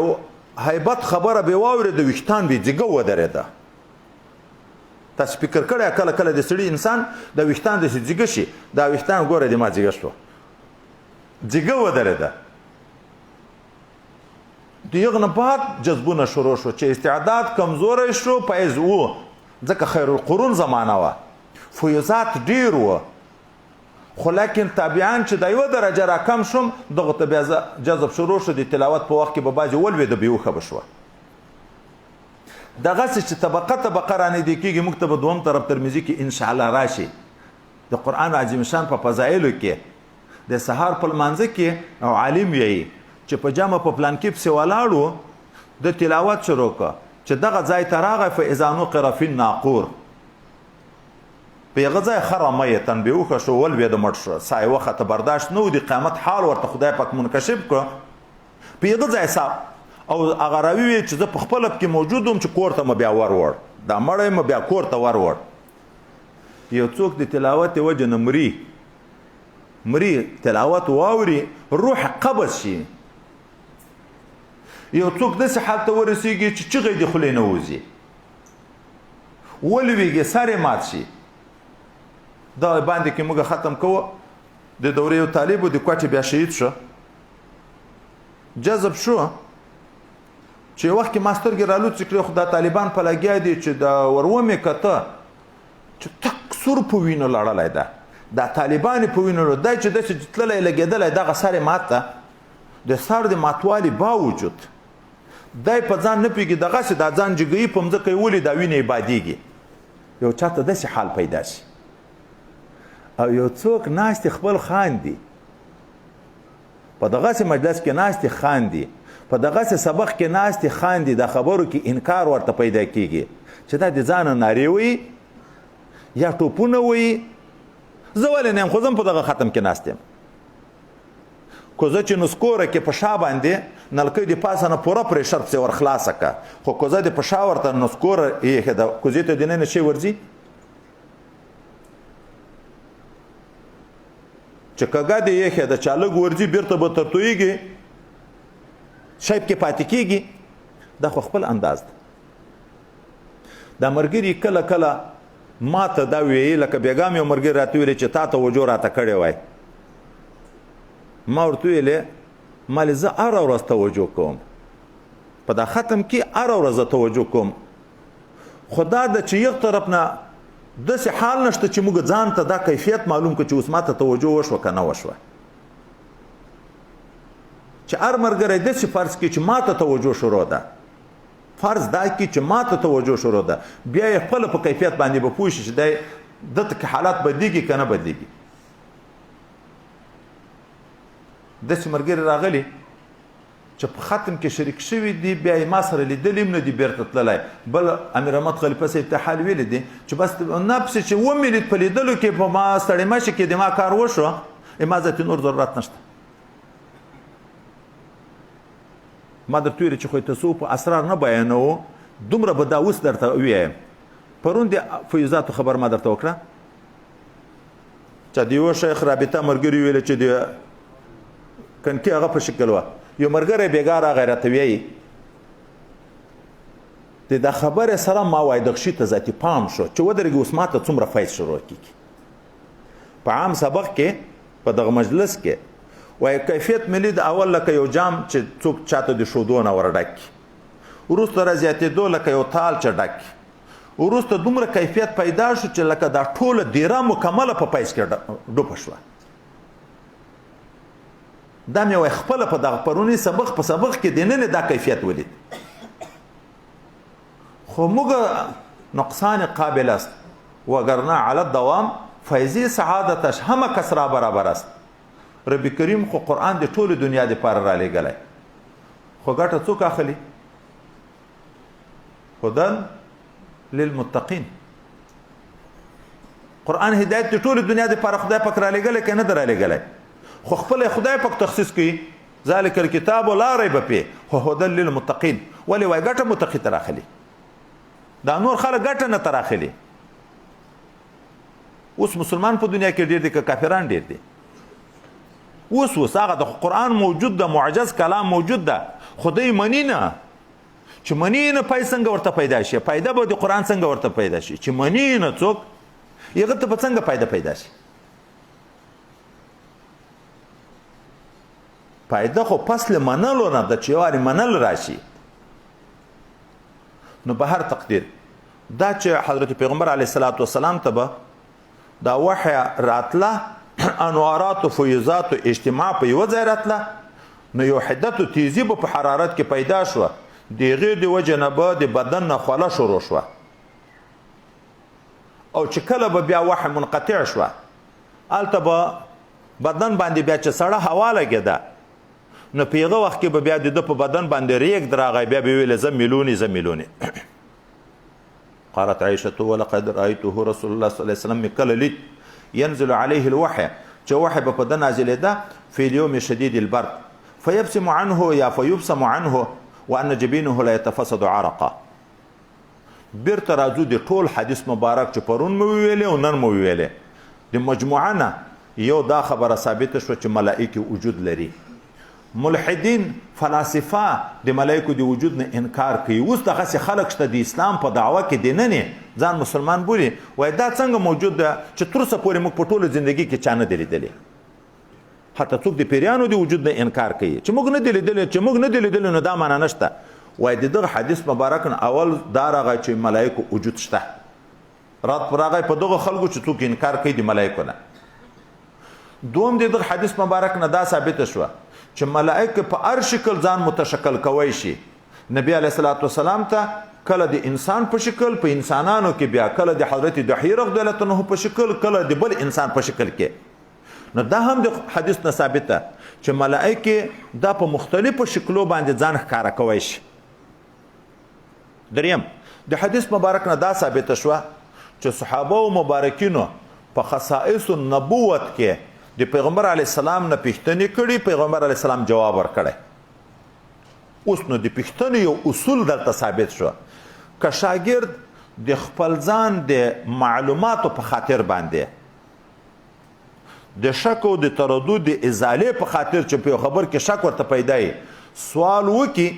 هیبت خبره به واورېده ویښتان به ځیګه ودرېده تاسو فکر کړی کله کله د سړي انسان د ویښتان داسې ځیګه شي دا ویښتان ګوره د ما ځیګه شوه ځیګه ودرېده د هغه نه بعد جذبونه شروع شو چې استعداد کمزوری شو پایز و ځکه خیر القرون زمانه وه فیوزات ډېر وه خو لیکن تابعان چې د یوه درجه راکم شوم دغه ته بیا جذب شروع شو د تلاوت په وخت کې به بعضې ولوېده بېهوښه به شوه دغسې چې طبقه طبقه رانږدې کېږي موږ ته به دوم طرف ترمیزي کې انشاءالله راشي د قرآن عظیم شان په فضایلو کې د سهار په لمانځه کې او عالم یې چې په جمع په پلان کې پسې ولاړو د تلاوت شروع کړه چې دغه ځای ته راغی فاذا نقر فی الناقور په هغه ځای خره میتن بېهوښه شو ولوېده مړ شو سا یې وخته برداشت نه و د قیامت حال ورته خدای پاک منکشف کړه په هغه ځای سا او هغه راوي وی چې زه په خپله پکې موجود وم چې کور ته مې بیا وروړ دا مړی مې بیا کور ته وروړ یو څوک د تلاوت وجه نه مري تلاوت واوري روح قبض شي یو څوک داسې حال ته ورسېږي چې چغې د خولې نه وځي ولوېږي سر یې مات شي دا باندې کې موږ ختم کوو د دورې یو طالب و د کوټې بیا شهید شو جذب شو چې یو وخت کې ما سترګې رالوڅې کړې خو دا طالبان په لګیا دي چې د ورومې کته چې تک سور په وینو لړلی ده دا طالبان په وینو دی چې داسې تللی لګېدلی دغه سر یې مات ده د سر د ماتوالي باوجود دی په ځان نه پوهېږي دغسې دا ځان جګوي په مځکه یې ولي دا وینه یې بادېږي یو چا ته داسې حال پیدا شي او یو څوک ناستې خپل خاندي په دغسې مجلس کې ناستې خاندي په دغسې سبق کې ناستې خاندي د خبرو کې انکار ورته پیدا کېږي چې دا د ځانه نارې وایي یا ټوپونه وایي زه ولې نه یم خو زه هم په دغه ختم کې ناست یم کوزه چې نسکوره کې په شا باندې نلکۍ د پاسه نه پوره پرېشر پسې ور خلاصه کړه خو کوزه د په شا ورته نسکوره ایښې ده کوزې ته دننه شی ورځي چې کږه دې ایښې ده چا لږ ورځي بېرته به ترتویږي شی پکې پاتې کېږي دا خو خپل انداز ده دا ملګري کله کله ما ته دا ویې لکه بیګا مې یو ملګري راته ویلې چې تا توجه راته کړې وای ما ورته ویلې مالې زه هره ورځ توجه کوم په دا ختم کې هره ورځ توجه کوم خو دا د چې یو طرف نه داسې حال نشته چې موږ ځان ته دا کیفیت معلوم کړو چې اوس ما ته توجه وشوه که نه وشوه چې هر ملګری داسې فرض کړي چې ما ته توجه شروع ده فرض دا کړي چې ما ته توجه شروع ده بیا یې خپله په کیفیت باندې به پوه شي چې دی دته کې حالات بدلیږي که نه بدلیږي داسې ملګري راغلي چې په ختم کې شریک شوي دي بیا یې ما سره لیدلي هم نه دي بیرته تللی بل امیر احمد خلیفه صاحب ته حال ویلی دي چې بس نفس چې ومې لید په لیدلو کې په ما ستړې مشي کې د ما کار وشو ما ذاتي نور ضرورت نشته ما درته ویلي چې خو تصوف په اسرار نه بیانوو دومره به دا اوس درته ووایم پرون د فیوزاتو خبر ما درته وکړه چې د یوه شیخ رابطه ملګري ویلي چې د کنکي هغه په شکل وه یو ملګری بېګا راغی راته وایي د دا خبرې سره ما وایي دغه شي ته ذاتي پام شو چې ودرېږي اوس ما ته څومره فیض شروع کېږي په عام سبق کې په دغه مجلس کې وایي کیفیت ملي د اول لکه یو جام چې څوک چاته د شودو نه ورډک کړي وروسته رازیاتېدو لکه یو تال چې ډک کړي وروسته دومره کیفیت پیدا شو چې لکه دا ټوله دیره مکمله په پیس کې ډوبه شوه دا مې وایي خپله په دغه پرونی سبق په سبق کې دننه دا کیفیت ولید خو موږ نقصان قابل است وگرنه علی الدوام فیضی سعادتش همه کس را برابر است رب کریم خو قرآن د ټول دنیا د پاره را لېږلی خو ګټه څوک اخلي هدن للمتقین قرآن هدایت د ټول دنیا د پاره خدای پاک را لېږلی که نه دی را لېږلی خو خپل خدای پاک تخصیص کوي ذلک الکتاب لا ریب فیه هو هدى للمتقین ولې وایي ګټه متقي ته راخلي دا نور خلک ګټه نه ته راخلي اوس مسلمان په دنیا کې ډېر دي که کافران ډېر دي اوس هغه د قرآن موجود ده معجز کلام موجود ده خدای مني نه چې مني نه پای څنګه ورته پیدا شي پیدا به د قرآن څنګه ورته پیدا شي چې مني نه څوک هغه ته به څنګه پیدا شي پیدا خو پس له منلو نه د چې واري منل راشي نو به هر تقدیر دا چې حضرت پیغمبر علیه الصلاۃ والسلام ته به دا وحی راتله انوارات و فیوزات و اجتماع په یوه ځای راتله نو یو حدت و تیزی به په حرارت کې پیدا شوه د هغې د وجې نه به د بدن نه خوله شروع شوه او چې کله به بیا وحی منقطع شوه هلته به بدن باندې بیا چې سړه هوا لګېده نو په هغه وخت کې به بیا د ده په بدن باندې ریګ راغی بیا به ویلې زه میلونې قالت عائشة ولقد رأيته رسول الله صلى الله عليه وسلم کله لید ينزل عليه الوحي چې وحي به په ده نازلېده في اليوم شديد البرد فيبسم عنه یا فيبسم عنه وأن جبينه لا يتفسد عرقا بیرته راځو د ټول حدیث مبارک چې پرون مو ویلې او نن مو ویلې د مجموعه نه یو دا خبره ثابته شوه چې ملائکې وجود لري ملحدین فلاسفه د ملائکو د وجود نه انکار کوي اوس دغسې خلک شته د اسلام په دعوه کې دننې ځان مسلمان بولي وایي دا څنګه موجود ده چې تر اوسه پورې موږ په ټوله زندګي کې چا نه دی لیدلی حتی څوک د پیریانو د وجود نه انکار کوي چې موږ نه دی لیدلی نو دا معنا نشته وایي د دغه حدیث مبارک نه اول دا راغی چې ملایکو وجود شته رات پر راغی په دغه خلکو چې څوک انکار کوي د ملایکو نه دوم د دغه حدیث مبارک نه دا ثابته شوه چې ملائکه په هر شکل ځان متشکل کوی شي نبی علیه الصلاۃ والسلام ته کله د انسان په شکل په انسانانو کې بیا کله د حضرت دحیه رضی الله عنه په شکل کله د بل انسان په شکل کې نو دا هم د حدیث نه ثابته چې ملائکه دا په مختلفو شکلو باندې ځان ښکاره کوی شي دریم د حدیث مبارک نه دا ثابته شوه چې صحابه و مبارکینو په خصائص النبوت کې د پیغمبر علیه السلام نه پوښتنې کړي پیغمبر علیه السلام جواب ورکړی اوس نو د پوښتنې یو اصول دلته ثابت شو که شاګرد د خپل ځان د معلوماتو په خاطر باندې د شک او د تردد د ازالې په خاطر چې په یو خبر کې شک ورته پیدا وي سوال وکړي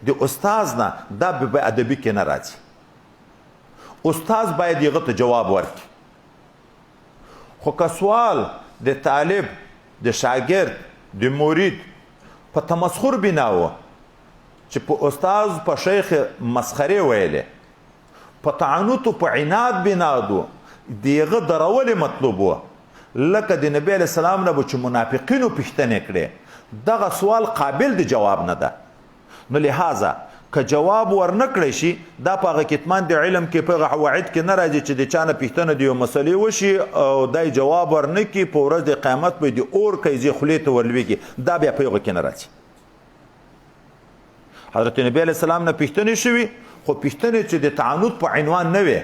د استاز نه دا به ادبي کې نه راځي استاد باید هغه ته جواب ورکړي. خو که سوال د طالب د شاګرد د مرید په تمسخر بنا و چې په استاد په شیخ مسخرې ویلې، په تعنت په عناد بنا دو دیغه درول مطلوب و، لکه د نبی علیه السلام نه به چې منافقینو پوښتنې کړې، دغه سوال قابل د جواب نه ده. نو لہذا که جواب ورنکړی شي دا په هغه کتمان د علم کې په هغه قواعد کې نه راځي چې د چا نه پوښتنه د یو مسلې وشي او دای جواب ورنکړي، په ورځ د قیامت به د اور کیزې خولې ته ورلویږي، دا بیا په هغه کې نه راځي. حضرت نبی علیه السلام نه پوښتنې شوي، خو پوښتنې چې د تعنت په عنوان نه وي،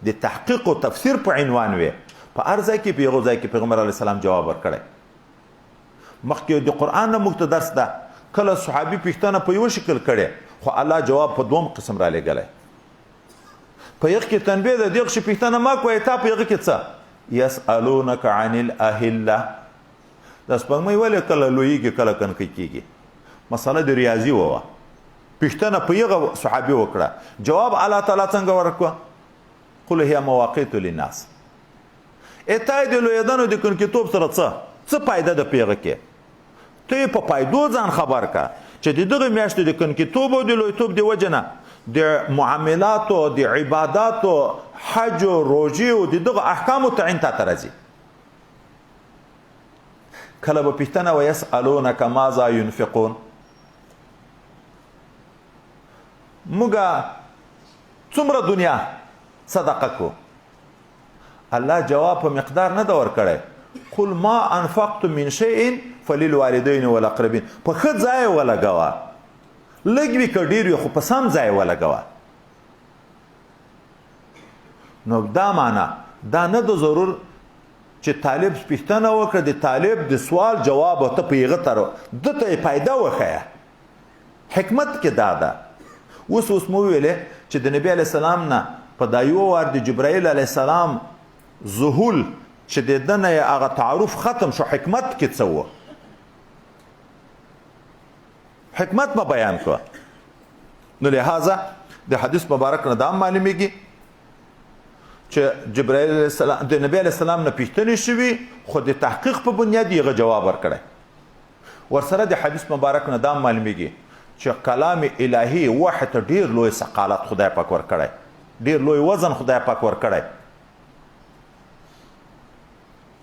د تحقیق او تفسیر په عنوان وي، په هر ځای کې په هغو ځای کې پیغمبر علیه السلام جواب ورکړی. مخکې د قرآن نه موږ ته درس ده، کله صحابي پوښتنه په یو شکل کړې، خو الله جواب په دوم قسم را لېږلی. په یغ کې تنبیه ده، دغه شي پوښتنه ما کوی، تا په یغه کې څه یسألونک عن الاهله، د سپوږمۍ ولې کله لویږي کله کنکۍ کېږي، مسله د ریاضي وه. پوښتنه په یغه صحابي وکړه، جواب الله تعالی څنګه ورکړه؟ قل هي مواقیت للناس. اته د لویدنو د کنکیتوب سره څه فایده ده په یغه کې؟ ته یې په پایدو ځان خبر کا چې د دغه میاشتې د کنکیتوب او د لویتوب د وجه نه د معاملاتو، د عباداتو، حج او روژې او د دغه احکامو تعین تا ته راځي. کله به پوښتنه ویسألونک ماذا ینفقون، موږ څومره دنیا صدقه کو، الله جواب په مقدار نه ده ورکړی. قل ما انفقتم من شيء فللوالدين والاقربين، په ښه ځای ولګوه، لږ وي که ډېر وي خو په سم ځای ولګوه. نو دا معنا دا نه د ضرور چې طالب پوښتنه وکړه، د طالب د سوال جواب ته په هغه تر دته یې فایده وښیه. حکمت کې دا ده. اوس مو ویلې چې د نبي علیه السلام نه په دا یو وار د جبرائیل علیه السلام ظهول چې د ده نه یې هغه تعارف ختم شو، حکمت کې څه و؟ حکمت ما بیان کړه. نو لہذا د حدیث مبارک نه دا معلومیږي چې جبرائیل علیه السلام د نبی علیه السلام نه پوښتنې شوي، خو د تحقیق په بنیاد یې هغه جواب ورکړی. ورسره د حدیث مبارک نه دا معلومیږي چې کلام الهي وحی ته ډېر لوی ثقالت خدای پاک ورکړی، ډېر لوی وزن خدای پاک ورکړی.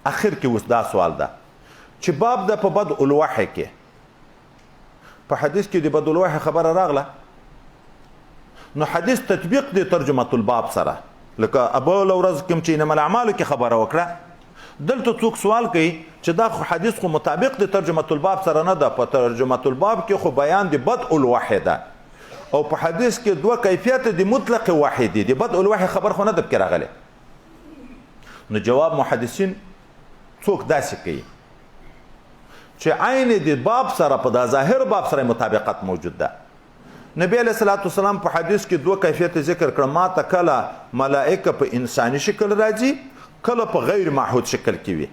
اخر کې اوس دا سوال ده چې باب ده په بدء الوحی کې، په حدیث کې د بدء الوحی خبره راغله، نو حدیث تطبیق دی ترجمه الباب سره، لکه ابول ورځ کوم چې انما الاعمالو کې خبره وکړه، دلته څوک سوال کوي چې دا حدیث خو مطابق د ترجمه الباب سره نه ده، په ترجمه الباب کې خو بیان د بدء الوحی ده، او په حدیث کې دوه کیفیت د مطلق وحی دي، د بدء الوحی خبر خو نه ده پکې راغلی. نو جواب محدثین څوک داسې کوي چې عین د باب سره په دا ظاهر باب سره مطابقت موجود ده. نبی علیه الصلاة والسلام په حدیث کې دوه کیفیت ذکر کړه، ما ته کله ملائکه په انساني شکل راځي، کله په غیر معهود شکل کې وي.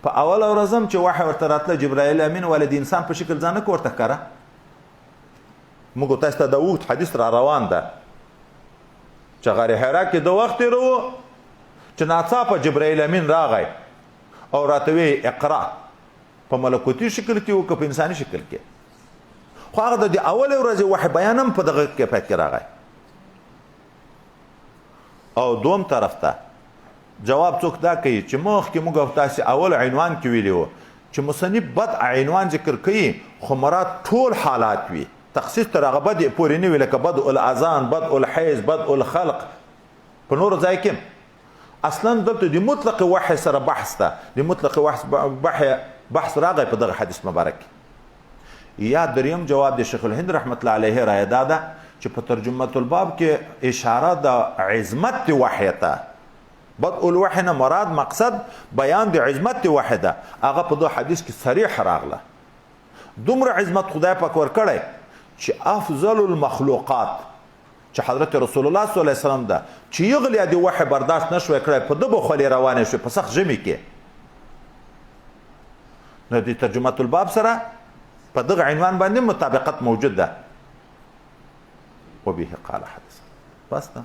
په اوله ورځ هم چې وحی ورته راتله، جبرائیل امین ولې د انسان په شکل ځان نه ورته ښکاره. موږ تاسو ته د اوږد حدیث را روان ده چې غار حرا کې د وخت تېروو چې ناڅاپه جبرائیل امین راغی او راته وی اقرا، په ملکوتي شکل کې او که په انساني شکل کې. خو هغه د اولې ورځې وحی بیان هم په دغه کیفیت کې راغی. او دوم طرف ته جواب څوک دا کوي چې مخکې موږ تاسې اول عنوان کې ویلي وو چې مصنف بدء عنوان ذکر کوي، خو مراد ټول حالات وي، تخصیص تر هغه بدء پورې نه وي، لکه بدء الاذان، بدء الحیض، بدء الخلق. په نورو ځای کې اصلا دلته د مطلق وحی سره بحث ده، د مطلق بحث راغی په دغه حدیث مبارک. یا دریم جواب د شیخ الهند رحمت الله علیه رایه دا ده چې په ترجمه الباب کې اشاره د عظمت وحی ته، بدء الوحی نه مراد مقصد بیان د عظمت وحی ده، هغه په دغه حدیث کې صریح راغله. دومره عظمت خدای پاک ورکړی چې افضل المخلوقات چې حضرت رسول الله صلی الله علیه وسلم ده چې یغلی د وحی برداشت نشوی کړی، په دغه خولې روانې شوې په سخت ژمي کې. نو د ترجمه الباب سره په دغه عنوان باندې مطابقت موجود ده. وبه قال حدث بس ده